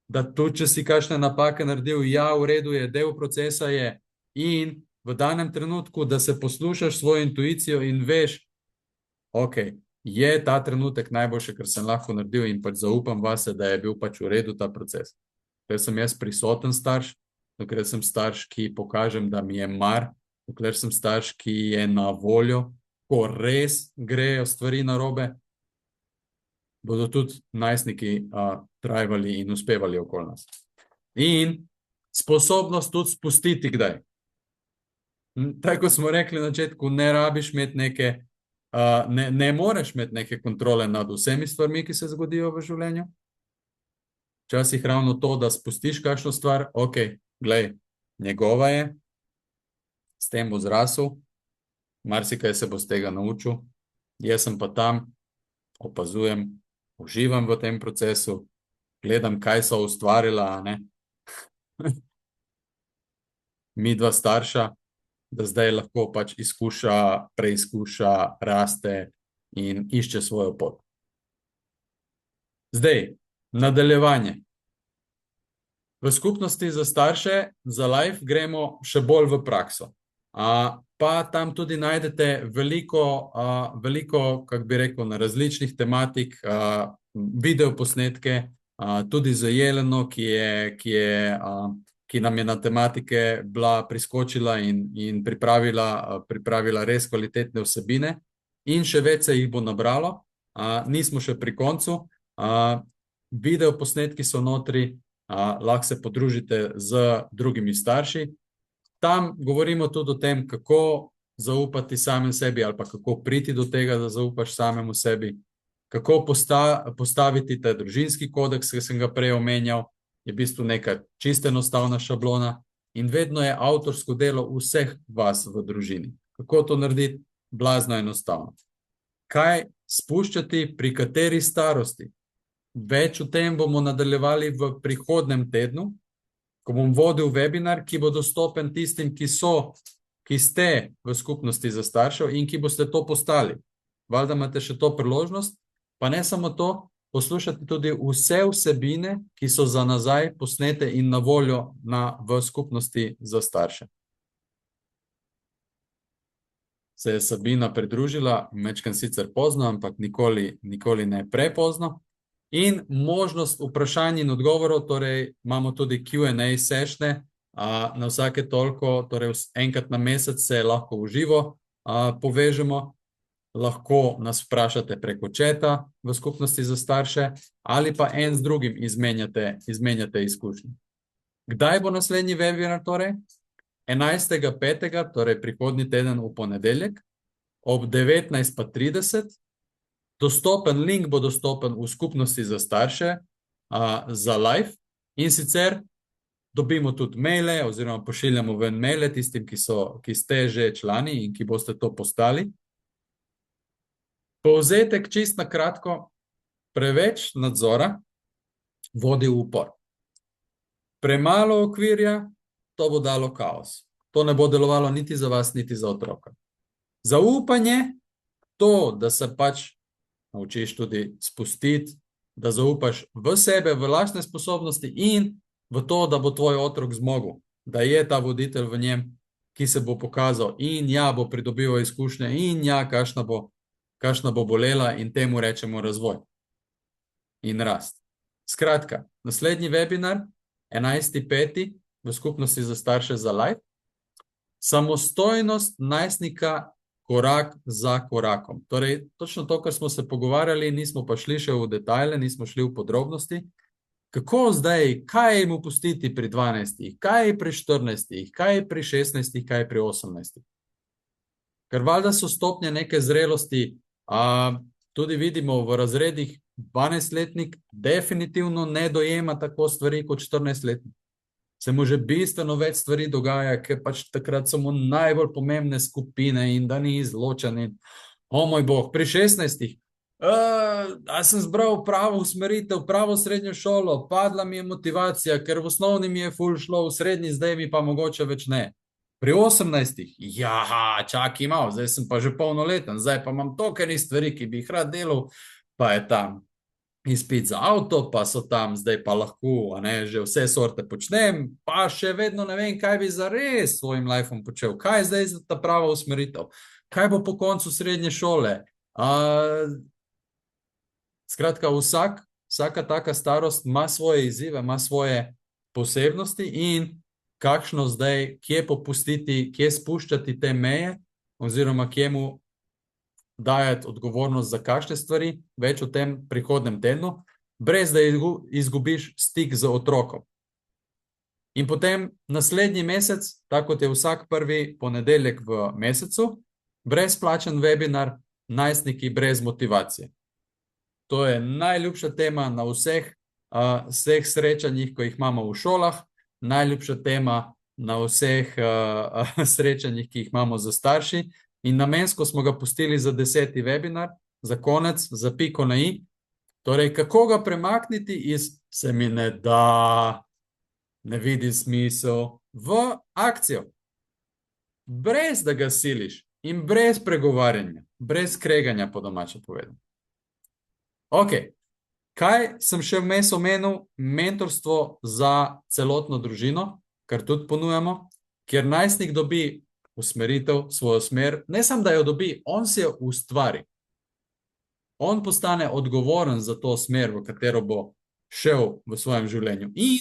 [SPEAKER 1] da tudi, če si kakšne napake naredil, ja, v redu je, del procesa je, in v danem trenutku, da se poslušaš svojo intuicijo in veš, ok, je ta trenutek najboljše, kar sem lahko naredil in pač zaupam vase, da je bil pač v redu ta proces. Ker sem jaz prisoten starš, dokler sem starš, ki pokažem, da mi je mar, dokler sem starš, ki je na voljo, ko res grejo stvari narobe, bodo tudi najstniki trajvali in uspevali okoli nas. In sposobnost tudi spustiti kdaj. Tako smo rekli na začetku, ne rabiš imeti ne moreš imeti neke kontrole nad vsemi stvarmi, ki se zgodijo v življenju. Včasih ravno to, da spustiš kakšno stvar, ok, glej, njegova je, s tem bo zrasel, marsikaj se bo z tega naučil, jaz sem pa tam, opazujem, uživam v tem procesu, gledam, kaj so ustvarila, a ne? Mi dva starša, da zdaj lahko pač izkuša, preizkuša, raste in išče svojo pot. Zdaj, nadaljevanje. V skupnosti za starše, za life, gremo še bolj v prakso. Pa tam tudi najdete veliko, kako bi rekel, na različnih tematik, videoposnetke, tudi za Jeleno, ki nam je na tematike bila priskočila in pripravila res kvalitetne vsebine. In še več se jih bo nabralo. Nismo še pri koncu. Videoposnetki so notri, lahko se podružite z drugimi starši. Tam govorimo tudi o tem, kako zaupati samem sebi ali pa kako priti do tega, da zaupaš samemu sebi. kako postaviti ta družinski kodeks, ki sem ga prej omenjal, je v bistvu neka čisto enostavna šablona in vedno je avtorsko delo vseh vas v družini. Kako to narediti? Blazno enostavno. Kaj spuščati, pri kateri starosti? Več o tem bomo nadaljevali v prihodnem tednu, ko bom vodil webinar, ki bo dostopen tistim, ki ste v skupnosti za staršev in ki boste to postali. Valjda imate še to priložnost, pa ne samo to, poslušati tudi vse vsebine, ki so za nazaj posnete in na voljo v skupnosti za starše. Se je Sabina pridružila, mečkam sicer pozno, ampak nikoli ne prepozno. In možnost vprašanj in odgovorov, torej imamo tudi Q&A sešne, na vsake toliko, torej enkrat na mesec se lahko v živo povežemo, lahko nas vprašate preko četa v skupnosti za starše ali pa en z drugim izmenjate izkušnje. Kdaj bo naslednji webinar torej? 11.5., torej prihodnji teden v ponedeljek, ob 19.30. Dostopen link bo dostopen v skupnosti za starše za live in sicer dobimo tudi maile oziroma pošiljamo ven maile tistim, ki ste že člani in ki boste to postali. Povzetek čist na kratko, preveč nadzora vodi v upor. Premalo okvirja, to bo dalo kaos. To ne bo delovalo niti za vas, niti za otroka. Zaupanje, to, da se pač naučiš tudi spustiti, da zaupaš v sebe, v lastne sposobnosti in v to, da bo tvoj otrok zmogel, da je ta voditelj v njem, ki se bo pokazal in ja, bo pridobival izkušnje in ja, kakšna bo bolela in temu rečemo razvoj in rast. Skratka, naslednji webinar, 11.5. v skupnosti za starše za live. Samostojnost najstnika korak za korakom. Torej, točno to, kar smo se pogovarjali, nismo pa šli še v detajle, nismo šli v podrobnosti. Kako zdaj, kaj mu pustiti pri 12, kaj pri 14, kaj pri 16, kaj pri 18. Ker valjda so stopnje neke zrelosti, tudi vidimo v razredih 12-letnik definitivno ne dojema tako stvari kot 14-letnik. Se mu že bistveno več stvari dogaja, ker pač takrat so mu najbolj pomembne skupine in da ni izločen. O moj bog, pri 16. A sem zbral pravo usmeritev, pravo srednjo šolo, padla mi je motivacija, ker v osnovni mi je ful šlo, v srednji zdaj mi pa mogoče več ne. Pri 18. Ja, čakaj malo, zdaj sem pa že polnoleten, zdaj pa imam toliko stvari, ki bi jih rad delal, pa je tam izpit za avto, pa so tam, zdaj pa lahko, že vse sorte počnem, pa še vedno ne vem, kaj bi zares s svojim lifeom počel, kaj je zdaj za ta prava usmeritev, kaj bo po koncu srednje šole. Skratka, vsaka taka starost ima svoje izzive, ima svoje posebnosti in kakšno zdaj, kje popustiti, kje spuščati te meje, oziroma kje mu dajati odgovornost za kakšne stvari, več o tem prihodnem tednu, brez da izgubiš stik z otrokom. In potem naslednji mesec, tako kot je vsak prvi ponedeljek v mesecu, brezplačen webinar Najstniki brez motivacije. To je najljubša tema na vseh srečanjih, ko jih imamo v šolah, najljubša tema na vseh srečanjih, ki jih imamo za starši. In namensko smo ga pustili za 10. webinar, za konec, za piko na i. Torej, kako ga premakniti iz se mi ne da, ne vidim smisel, v akcijo. Brez da ga siliš in brez pregovarjanja, brez kreganja, po domače povedano. Ok, kaj sem še vmes omenil? Mentorstvo za celotno družino, kar tudi ponujamo, kjer najstnik dobi usmeritev, svojo smer, ne samo da jo dobi, on si jo ustvari. On postane odgovoren za to smer, v katero bo šel v svojem življenju. In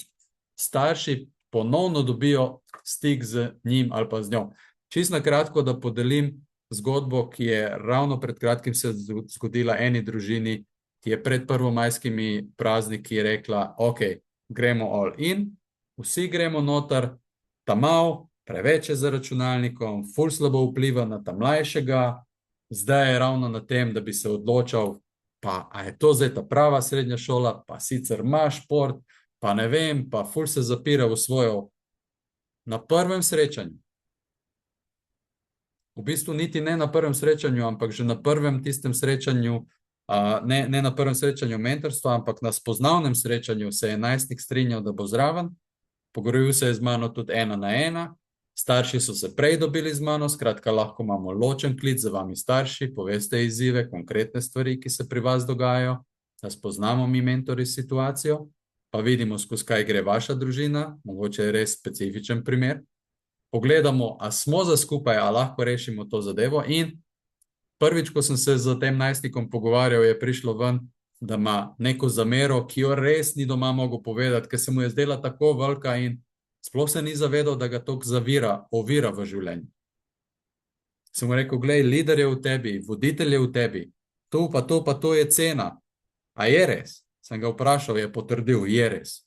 [SPEAKER 1] starši ponovno dobijo stik z njim ali pa z njo. Čisto na kratko, da podelim zgodbo, ki je ravno pred kratkim se zgodila eni družini, ki je pred prvomajskimi prazniki rekla, ok, gremo all in, vsi gremo noter, tamal, preveč je za računalnikom, ful slabo vpliva na ta mlajšega, zdaj je ravno na tem, da bi se odločal, pa a je to zdaj ta prava srednja šola, pa sicer ima šport, pa ne vem, pa ful se zapira v svojo. Na prvem srečanju, v bistvu niti ne na prvem srečanju, ampak že na prvem tistem srečanju, ne na prvem srečanju mentorstva, ampak na spoznavnem srečanju se je najstnik strinjal, da bo zraven, pogovoril se je z mano tudi 1 na 1, starši so se prej dobili z mano, skratka lahko imamo ločen klic za vami starši, poveste izzive, konkretne stvari, ki se pri vas dogajajo, da spoznamo mi mentori situacijo, pa vidimo, skozi kaj gre vaša družina, mogoče je res specifičen primer. Pogledamo, a smo za skupaj, a lahko rešimo to zadevo. In prvič, ko sem se z tem najstnikom pogovarjal, je prišlo ven, da ima neko zamero, ki jo res ni doma mogel povedati, ker se mu je zdela tako velika in sploh se ni zavedal, da ga toliko ovira v življenju. Sem mu rekel, glej, lider je v tebi, voditelj je v tebi, to pa to pa to je cena. A je res? Sem ga vprašal, je potrdil, je res.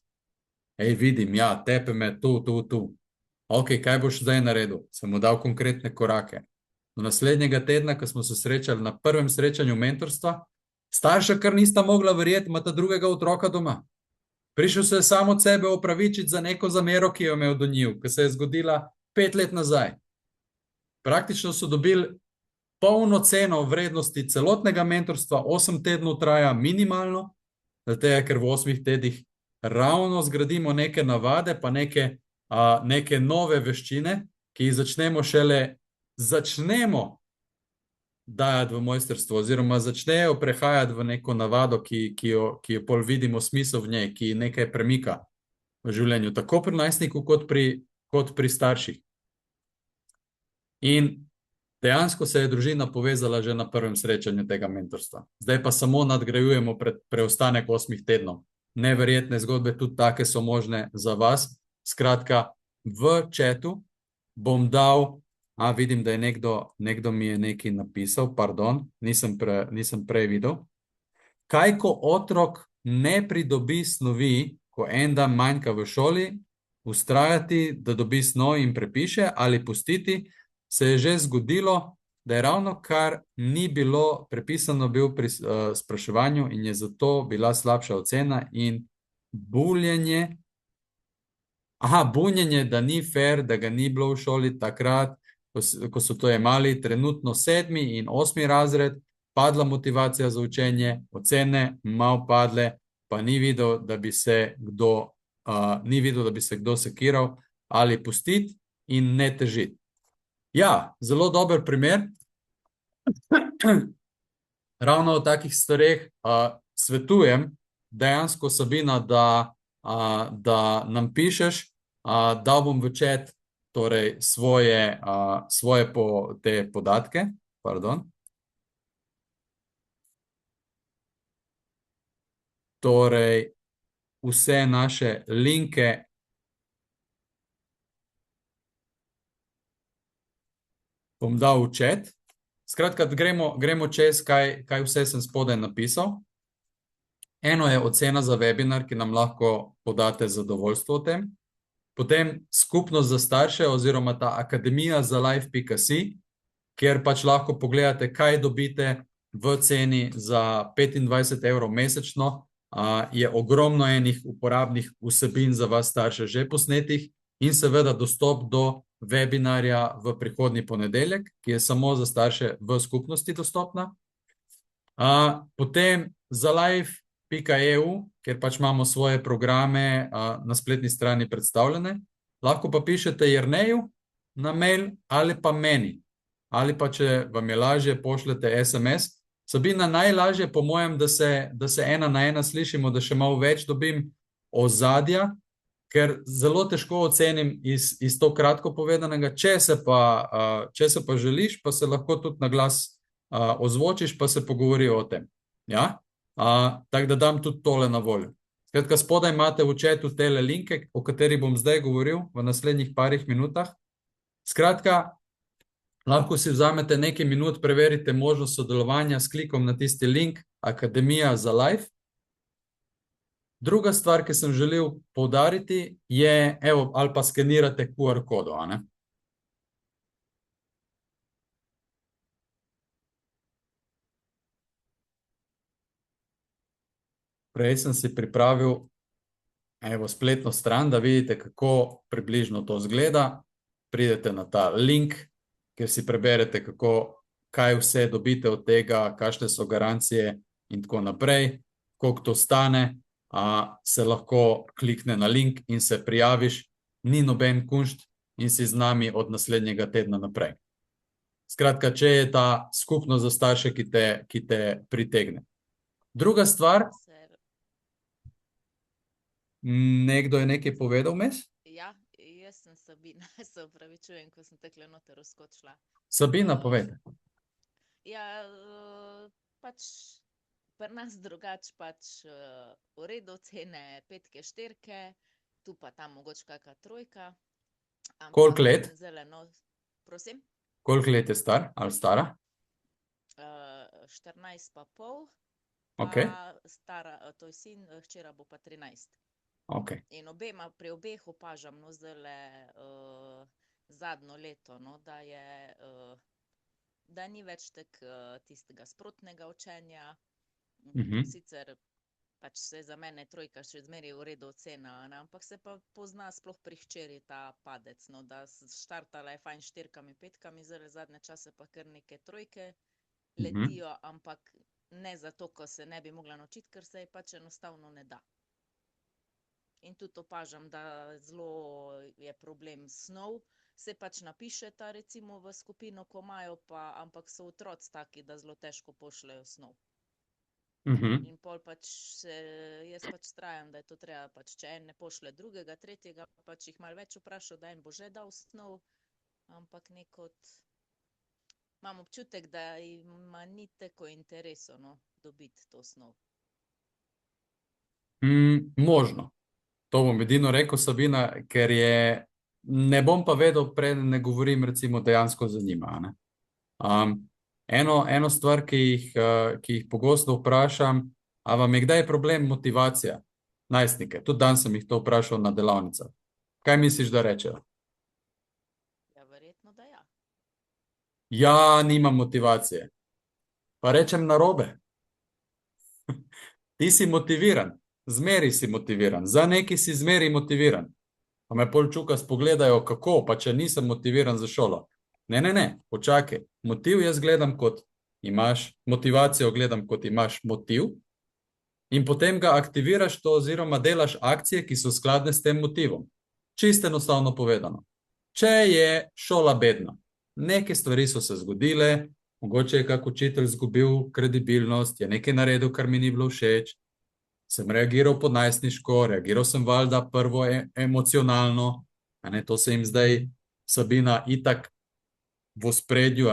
[SPEAKER 1] Ej, vidim, ja, tepe me tu. Ok, kaj boš zdaj naredil? Sem mu dal konkretne korake. Do naslednjega tedna, ko smo se srečali na prvem srečanju mentorstva, starša kar nista mogla verjeti, imata drugega otroka doma. Prišel se je samo od sebe opravičiti za neko zamero, ki jo imel do njiju, ki se je zgodila 5 let nazaj. Praktično so dobili polno ceno vrednosti celotnega mentorstva, 8 tednov traja minimalno, zato je, ker v 8 tednih ravno zgradimo neke navade, pa neke nove veščine, ki jih začnemo dajati v mojstrstvo, oziroma začnejo prehajati v neko navado, ki jo pol vidimo smisel v njej, ki nekaj premika v življenju, tako pri najstniku kot pri starših. In dejansko se je družina povezala že na prvem srečanju tega mentorstva. Zdaj pa samo nadgrajujemo preostanek 8 tednov. Neverjetne zgodbe, tudi take so možne za vas. Skratka, v chatu bom dal, vidim, da je nekdo mi je nekaj napisal, pardon, nisem prej videl. Kaj, ko otrok ne pridobi snovi, ko en dan manjka v šoli, vztrajati, da dobi snov in prepiše, ali pustiti, se je že zgodilo, da je ravno kar ni bilo prepisano bil pri spraševanju in je zato bila slabša ocena in buljenje, da ni fair, da ga ni bilo v šoli takrat, ko so to jemali, trenutno 7. in 8. razred, padla motivacija za učenje, ocene malo padle, pa ni videl, da bi se kdo sekiral, ali pustiti in ne težiti. Ja, zelo dober primer. Ravno o takih stvareh svetujem dejansko, Sabina, da nam pišeš, dal bom v chat torej svoje te podatke, pardon. Torej, vse naše linke bom dal v chat. Skratka, gremo čez, kaj vse sem spodaj napisal. Eno je ocena za webinar, ki nam lahko podate zadovoljstvo o tem. Potem skupnost za starše oziroma ta akademija za life.si, kjer pač lahko pogledate, kaj dobite v ceni za 25 € mesečno. Je ogromno enih uporabnih vsebin za vas starše že posnetih in seveda dostop do webinarja v prihodnji ponedeljek, ki je samo za starše v skupnosti dostopna. Potem za life.eu, kjer pač imamo svoje programe na spletni strani predstavljene, lahko pa pišete Jerneju na mail ali pa meni. Ali pa, če vam je lažje, pošljete SMS. Sabina, najlažje po mojem, da se 1 na 1 slišimo, da še malo več dobim ozadja, ker zelo težko ocenim iz to kratko povedanega. Če se pa želiš, pa se lahko tudi na glas ozvočiš, pa se pogovorijo o tem. Ja? Tako da dam tudi tole na voljo. Skratka, spodaj imate v chatu tele linke, o kateri bom zdaj govoril v naslednjih parih minutah. Skratka, lahko si vzamete nekaj minut, preverite možnost sodelovanja s klikom na tisti link Akademija za life. Druga stvar, ki sem želel poudariti, je, ali pa skenirate QR kodo, a ne? Prej sem si pripravil spletno stran, da vidite, kako približno to izgleda. Pridete na ta link, kjer si preberete, kaj vse dobite od tega, kakšne so garancije in tako naprej, koliko to stane, se lahko klikne na link in se prijaviš, ni noben kunšt in si z nami od naslednjega tedna naprej. Skratka, če je ta skupnost za starše, ki te pritegne. Druga stvar, nekdo je nekaj povedal vmes?
[SPEAKER 2] Ja, jaz sem Sabina, se opravičujem, ko sem tekle noter vskočila.
[SPEAKER 1] Sabina, povejte.
[SPEAKER 2] Ja, pač pri nas drugače pač v redu cene 5, 4, tu pa tam mogoče kakšna 3.
[SPEAKER 1] Koliko let?
[SPEAKER 2] Zeleno, prosim?
[SPEAKER 1] Koliko let je star ali stara?
[SPEAKER 2] 14,5,
[SPEAKER 1] Okay.
[SPEAKER 2] pa stara, to je sin, hčera bo pa 13.
[SPEAKER 1] Okay.
[SPEAKER 2] In pri obeh opažam, no, zdajle zadnjo leto, no, da ni več tistega sprotnega učenja. Sicer pač se za mene 3 še zmeraj v redu ocena, ne? Ampak se pa pozna sploh pri hčeri ta padec, no, da štartala je fajn 4, 5, zdaj zadnje čase pa kar neke 3 letijo, ampak ne zato, ko se ne bi mogla naučiti, ker se ji pač enostavno ne da. In tudi opažam, da zelo je problem snov, se pač napišeta recimo v skupino, ko imajo pa, ampak so otroci taki, da zelo težko pošljejo snov. In pol pač jaz pač vztrajam, da je to treba pač, če en ne pošlje drugega, tretjega, pač jih malo več vprašal, da en bo že dal snov, ampak imam občutek, da ima ni tako interesov, no, dobiti to snov.
[SPEAKER 1] Možno. To bom edino rekel, Sabina, ker ne bom pa vedel, preden ne govorim, recimo, dejansko za njima, ne. Eno stvar, ki jih pogosto vprašam, a vam je kdaj problem motivacija? Najstnike, tudi danes sem jih to vprašal na delavnicah. Kaj misliš, da rečejo?
[SPEAKER 2] Ja, verjetno, da ja.
[SPEAKER 1] Ja, nimam motivacije. Pa rečem narobe. Ti si motiviran, zmeri si motiviran, za nekaj si zmeri motiviran. Pa me pol čuka spogledajo, kako, pa če nisem motiviran za šolo. Ne, počakaj. Motiv jaz gledam kot imaš, motivacijo gledam kot imaš motiv in potem ga aktiviraš to oziroma delaš akcije, ki so skladne s tem motivom. Čisto enostavno povedano. Če je šola bedna, neke stvari so se zgodile, mogoče je kak učitelj izgubil kredibilnost, je nekaj naredil, kar mi ni bilo všeč, sem reagiral podnajstniško, reagiral sem valjda prvo emocionalno, to se jim zdaj, Sabina, itak v ospredju,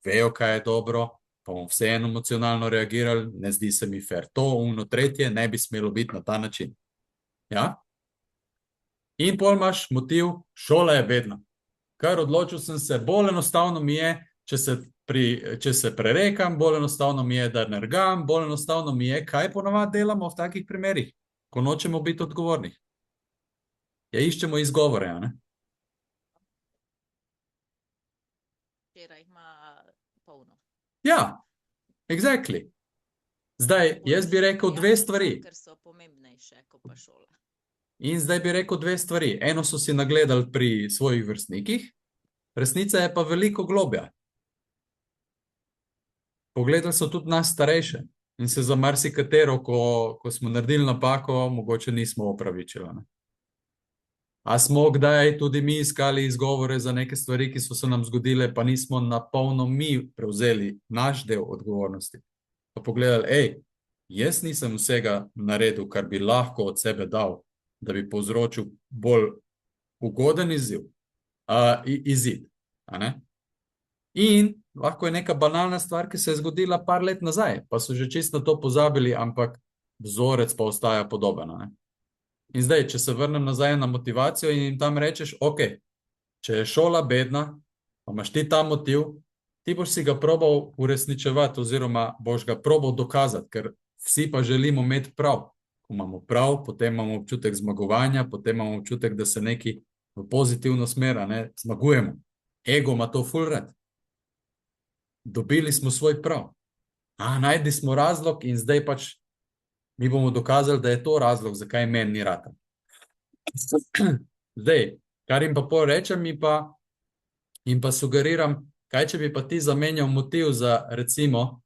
[SPEAKER 1] vejo, kaj je dobro, pa bom vseeno emocionalno reagiral, ne zdi se mi fair. To, tretje, ne bi smelo biti na ta način. Ja? In pol imaš motiv, šola je bedna. Kar odločil sem se, bolj enostavno mi je, če se prerekam, bolj enostavno mi je, da nergam, bolj enostavno mi je, kaj ponavadi delamo v takih primerih, ko nočemo biti odgovorni. Ja, iščemo izgovore, ne?
[SPEAKER 2] Včeraj ima polno.
[SPEAKER 1] Ja, exactly. Zdaj, jaz bi rekel 2 stvari.
[SPEAKER 2] Ker so pomembnejše, kot pa šola.
[SPEAKER 1] In zdaj bi rekel 2 stvari. Eno so si nagledali pri svojih vrstnikih, resnica je pa veliko globja. Pogledali so tudi nas starejše in se za marsikatero, ko smo naredili napako, mogoče nismo opravičili. A smo kdaj tudi mi iskali izgovore za neke stvari, ki so se nam zgodile, pa nismo na polno mi prevzeli naš del odgovornosti. Pa pogledali, jaz nisem vsega naredil, kar bi lahko od sebe dal, da bi povzročil bolj ugoden izid. In lahko je neka banalna stvar, ki se je zgodila par let nazaj, pa so že čisto na to pozabili, ampak vzorec pa ostaja podoben. In zdaj, če se vrnem nazaj na motivacijo in jim tam rečeš, če je šola bedna, pa imaš ti ta motiv, ti boš si ga probal uresničevati oziroma boš ga probal dokazati, ker vsi pa želimo imeti prav. Ko imamo prav, potem imamo občutek zmagovanja, potem imamo občutek, da se neki v pozitivno smer, zmagujemo. Ego ima to ful rad. Dobili smo svoj prav. Najdi smo razlog in zdaj pač mi bomo dokazali, da je to razlog, zakaj meni ni rata. Zdaj, kar jim pa pol rečem, jim pa sugeriram, kaj če bi pa ti zamenjal motiv za recimo,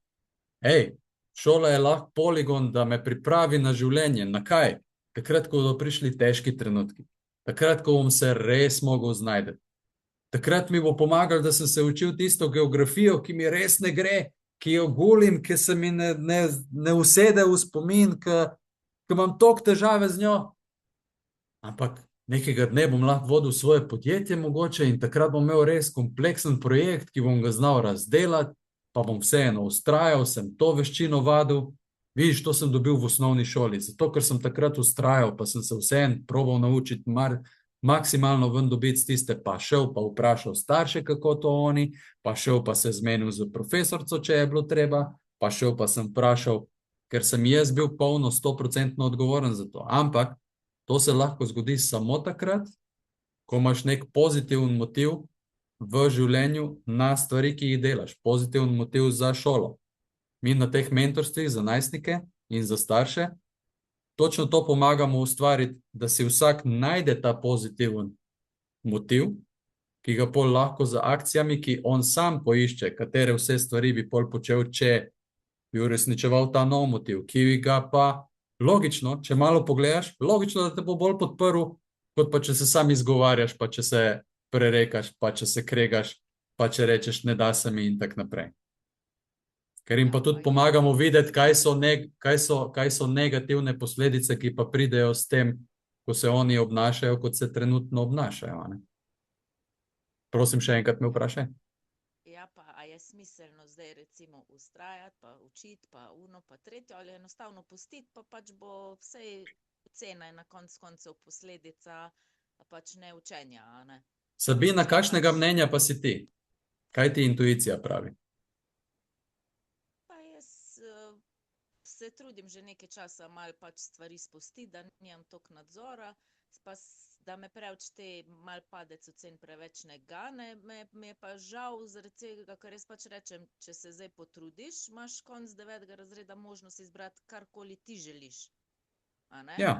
[SPEAKER 1] hej, šola je lahko poligon, da me pripravi na življenje. Na kaj? Takrat, ko bodo prišli težki trenutki. Takrat, ko bom se res mogel znajti. Takrat mi bo pomagal, da sem se učil tisto geografijo, ki mi res ne gre, ki jo gulim, ki se mi ne usede v spomin, ki imam toliko težave z njo. Ampak nekega dne bom lahko vodil svoje podjetje mogoče in takrat bom imel res kompleksen projekt, ki bom ga znal razdelati, pa bom vseeno ustrajal, sem to veščino vadil. Vidiš, to sem dobil v osnovni šoli, zato ker sem takrat ustrajal, pa sem se vseeno probal naučiti maksimalno ven dobiti z tiste, pa šel pa vprašal starše, kako to oni, pa šel pa se zmenil z profesorco, če je bilo treba, pa šel pa sem vprašal, ker sem jaz bil polno 100% odgovoren za to. Ampak to se lahko zgodi samo takrat, ko imaš nek pozitiven motiv v življenju na stvari, ki jih delaš. Pozitiven motiv za šolo. Mi na teh mentorstvih za najstnike in za starše točno to pomagamo ustvariti, da si vsak najde ta pozitiven motiv, ki ga pol lahko za akcijami, ki on sam poišče, katere vse stvari bi pol počel, če bi uresničeval ta nov motiv, ki ga pa logično, če malo pogledaš, logično, da te bo bolj podprl, kot pa če se sam izgovarjaš, pa če se prerekaš, pa če se kregaš, pa če rečeš ne da se mi in tak naprej. Ker jim pa tudi pomagamo videti, kaj so negativne posledice, ki pa pridejo s tem, ko se oni obnašajo, kot se trenutno obnašajo. Ne? Prosim, še enkrat me vprašaj.
[SPEAKER 2] Ja, pa a je smiselno zdaj recimo ustrajati, pa učiti, pa uno, pa tretjo, ali enostavno pustiti, pa pač bo vsej cena in na koncev posledica pač ne učenja, a ne?
[SPEAKER 1] Sabina, kakšnega mnenja pa si ti? Kaj ti intuicija pravi?
[SPEAKER 2] Se trudim že nekaj časa malo pač stvari spustiti, da nimam toliko nadzora, pa da me preveč te mal padec ocen preveč ne gane, me je pa žal zaradi tega, ker jaz pač rečem, če se zdaj potrudiš, imaš konc 9. razreda možnost izbrati karkoli ti želiš, a ne?
[SPEAKER 1] Ja.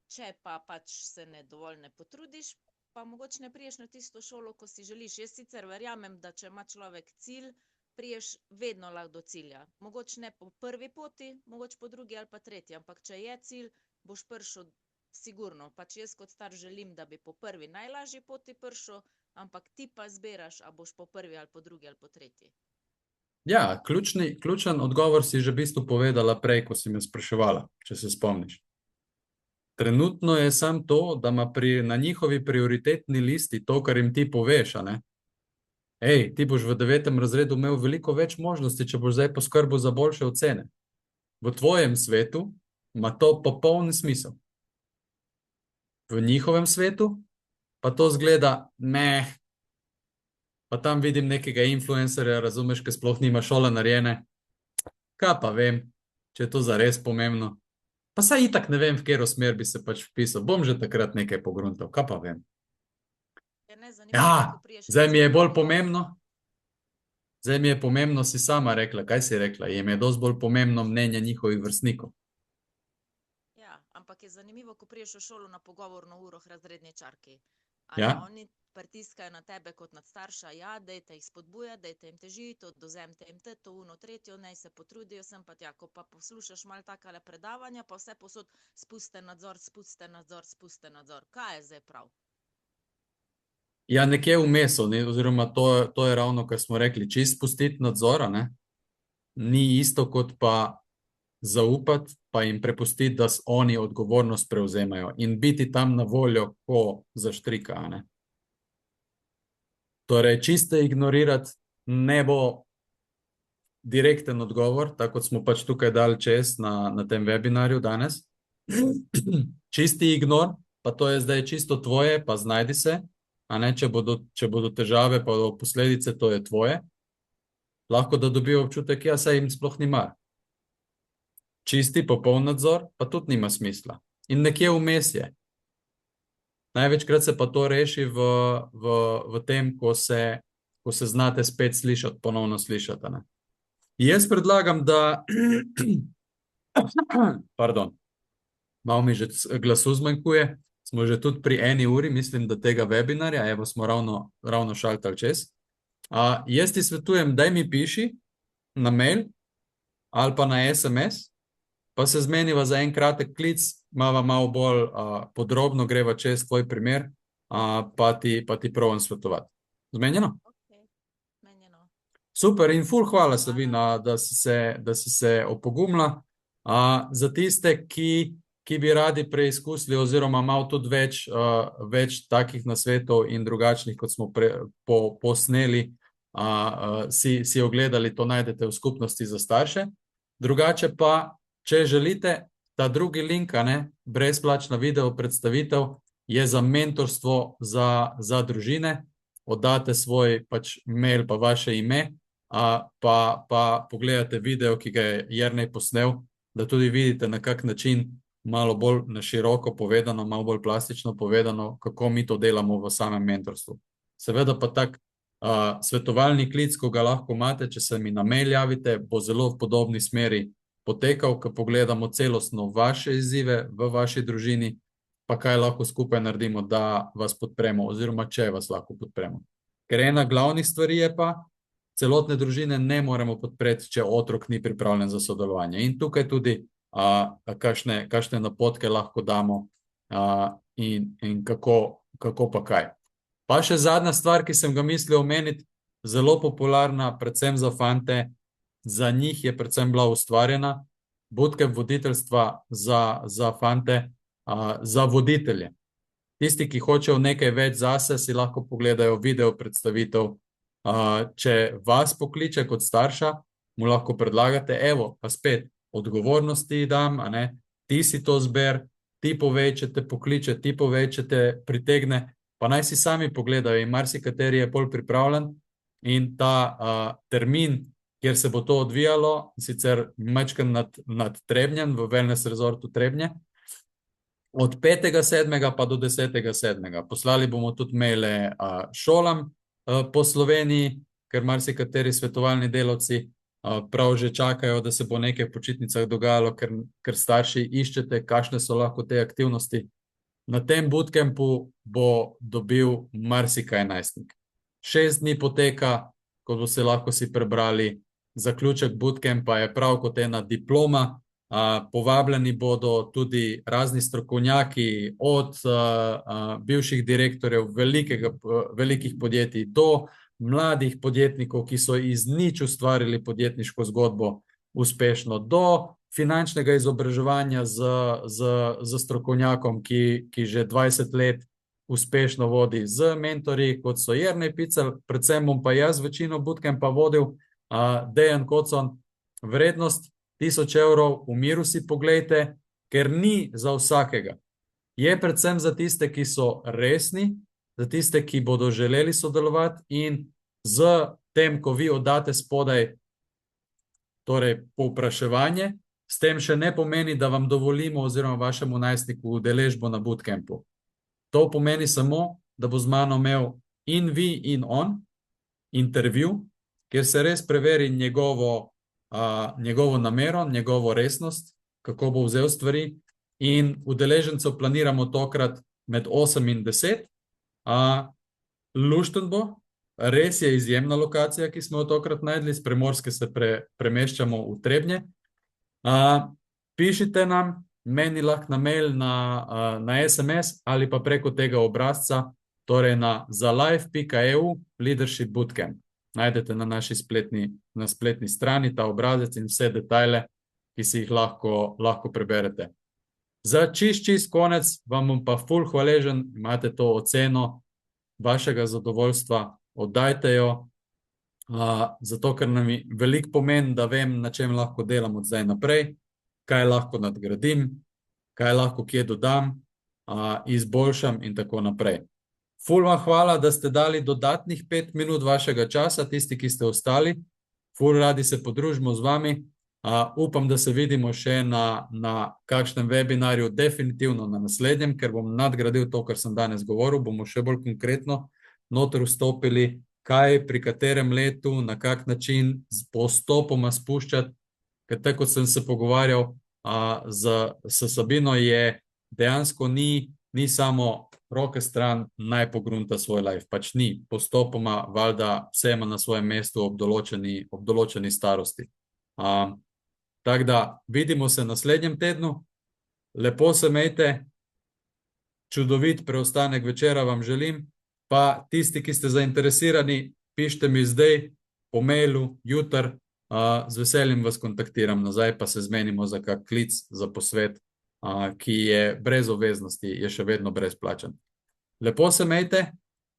[SPEAKER 2] Če pa pač se dovolj ne potrudiš, pa mogoče ne priješ na tisto šolo, ko si želiš. Jaz sicer verjamem, da če ima človek cilj, priješ vedno lahko do cilja. Mogoče ne po prvi poti, mogoče po drugi ali pa tretji, ampak če je cilj, boš prišel sigurno. Pač jaz kot star želim, da bi po prvi najlažji poti prišel, ampak ti pa zbiraš, a boš po prvi ali po drugi ali po tretji.
[SPEAKER 1] Ja, ključen odgovor si že v bistvu povedala prej, ko si me spraševala, če se spomniš. Trenutno je samo to, da ima na njihovi prioritetni listi to, kar jim ti poveš, a ne? Ej, ti boš v 9. razredu imel veliko več možnosti, če boš zdaj poskrbel za boljše ocene. V tvojem svetu ima to popoln smisel. V njihovem svetu pa to zgleda meh. Pa tam vidim nekega influencerja, razumeš, ki sploh nima šole narejene. Kaj pa vem, če je to zares pomembno. Pa saj itak ne vem, v katero smer bi se pač vpisal. Bom že takrat nekaj pogruntal, kaj pa vem. Ja, zdaj mi je bolj pomembno. Zdaj mi je pomembno, si sama rekla. Kaj si rekla? Jim je dosti bolj pomembno mnenje njihovih vrstnikov.
[SPEAKER 2] Ja, ampak je zanimivo, ko priješ v šolo na pogovorno uro razredničarki.
[SPEAKER 1] Ja.
[SPEAKER 2] Oni pritiskajo na tebe kot nad starša, ja, dajte jih spodbujati, dajte jim težiti, odvzemite jim to, uno, tretjo, naj se potrudijo, sem pa tja, ko pa poslušaš malo takale predavanja, pa vse posod spuste nadzor, spuste nadzor, spuste nadzor. Kaj je zdaj prav?
[SPEAKER 1] Ja, nekje vmes, oziroma to je ravno, kar smo rekli, čist spustiti nadzora, ne? Ni isto kot pa zaupati, pa jim prepustiti, da oni odgovornost prevzemajo in biti tam na voljo, ko zaštrika, ne? Torej, čisto ignorirati ne bo direkten odgovor, tako kot smo pač tukaj dali čez na tem webinarju danes. Čisti ignor, pa to je zdaj čisto tvoje, pa znajdi se, a ne, če bodo težave, pa do posledice, to je tvoje. Lahko da dobijo občutek, ja, saj jim sploh ni mar. Čisti, popoln nadzor, pa tudi nima smisla. In nekje vmes je. Največkrat se pa to reši v tem, ko se znate spet slišati, ponovno slišati. Ne? Jaz predlagam, da Pardon, malo mi že glasu zmanjkuje. Smo že tudi pri 1 uri, mislim, da tega webinarja, evo smo ravno šaltali čez. Jaz ti svetujem, daj mi piši na mail ali pa na SMS, pa se zmeniva za en kratek klic, malo bolj podrobno greva čez tvoj primer, pa ti provam svetovati. Zmenjeno?
[SPEAKER 2] Okay. Zmenjeno.
[SPEAKER 1] Super in ful hvala, Sabina, da si se opogumila. Za tiste, ki bi radi preizkusili oziroma malo tudi več takih nasvetov in drugačnih, kot smo posneli, si ogledali, to najdete v skupnosti za starše. Drugače pa, če želite, ta drugi link, brezplačna video predstavitev, je za mentorstvo za družine. Oddate svoj mail pa vaše ime, pa pogledate video, ki ga je Jernej posnel, da tudi vidite, na kak način, malo bolj na široko povedano, malo bolj plastično povedano, kako mi to delamo v samem mentorstvu. Seveda pa tak svetovalni klic, ko ga lahko imate, če se mi na mail javite, bo zelo v podobni smeri potekal, ko pogledamo celostno vaše izzive v vaši družini, pa kaj lahko skupaj naredimo, da vas podpremo oziroma če vas lahko podpremo. Ker ena glavnih stvari je pa, celotne družine ne moremo podpreti, če otrok ni pripravljen za sodelovanje. In tukaj tudi kakšne napotke lahko damo in kako pa kaj. Pa še zadnja stvar, ki sem ga mislil omeniti, zelo popularna, predvsem za fante, za njih je predvsem bila ustvarjena, bootcamp voditeljstva za fante, za voditelje. Tisti, ki hočejo nekaj več zase, si lahko pogledajo video predstavitev. Če vas pokliče kot starša, mu lahko predlagate, evo, pa spet, odgovornosti dam, ti si to zber, ti povej, če te pokliče, ti povej, če te pritegne, pa naj si sami pogledajo in marsikateri je pol pripravljen in ta termin, kjer se bo to odvijalo, sicer majčken nad Trebnjem, v Wellness Resortu Trebnje, od 5.7. pa do 10.7. Poslali bomo tudi maile šolam po Sloveniji, ker marsikateri svetovalni delavci prav že čakajo, da se bo nekaj v počitnicah dogajalo, ker starši iščete, kakšne so lahko te aktivnosti. Na tem bootcampu bo dobil marsikaj najstnik. 6 dni poteka, kot boste lahko si prebrali, zaključek bootcampa je prav kot ena diploma. Povabljeni bodo tudi razni strokovnjaki, od bivših direktorjev velikih podjetij do mladih podjetnikov, ki so iz nič ustvarili podjetniško zgodbo uspešno, do finančnega izobraževanja z strokovnjakom, ki že 20 let uspešno vodi, z mentorji, kot so Jernej Picelj, predvsem bom pa jaz večino bootcampa vodil, Dejan Kocon. Vrednost 1000 evrov, v miru si poglejte, ker ni za vsakega. Je predvsem za tiste, ki so resni, za tiste, ki bodo želeli sodelovati in z tem, ko vi oddate spodaj, torej povpraševanje, s tem še ne pomeni, da vam dovolimo oziroma vašemu najstniku udeležbo na bootcampu. To pomeni samo, da bo z mano imel in vi in on intervju, kjer se res preveri njegovo namero, njegovo resnost, kako bo vzel stvari, in udeležencev planiramo tokrat med 8 in 10. Lušten bo, res je izjemna lokacija, ki smo jo tokrat najdli, z Primorske se premeščamo v Trebnje. Pišite nam, meni lahko na mail, na SMS ali pa preko tega obrazca, torej na zalife.eu Leadership Bootcamp. Najdete na naši spletni strani ta obrazec in vse detajle, ki si jih lahko preberete. Za čist konec vam bom pa ful hvaležen, imate to oceno vašega zadovoljstva, oddajte jo, zato ker nam veliko pomeni, da vem, na čem lahko delam od zdaj naprej, kaj lahko nadgradim, kaj lahko kje dodam, izboljšam in tako naprej. Ful vam hvala, da ste dali dodatnih 5 minut vašega časa, tisti, ki ste ostali. Ful radi se podružimo z vami. Upam, da se vidimo še na kakšnem webinarju, definitivno na naslednjem, ker bom nadgradil to, kar sem danes govoril, bomo še bolj konkretno noter vstopili, kaj pri katerem letu, na kak način postopoma spuščati, ker tako kot sem se pogovarjal, s Sabino je dejansko ni samo roke stran, naj pogrunta svoj life. Pač ni, postopoma, valjda, vse ima na svojem mestu ob določeni starosti. Tako da vidimo se naslednjem tednu. Lepo se imejte, čudovit preostanek večera vam želim, pa tisti, ki ste zainteresirani, pišite mi zdaj po mailu, jutr, z veseljem vas kontaktiram nazaj, pa se zmenimo za kak klic, za posvet, ki je brez obveznosti, je še vedno brezplačen. Lepo se imejte,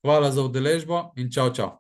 [SPEAKER 1] hvala za udeležbo in čau, čau.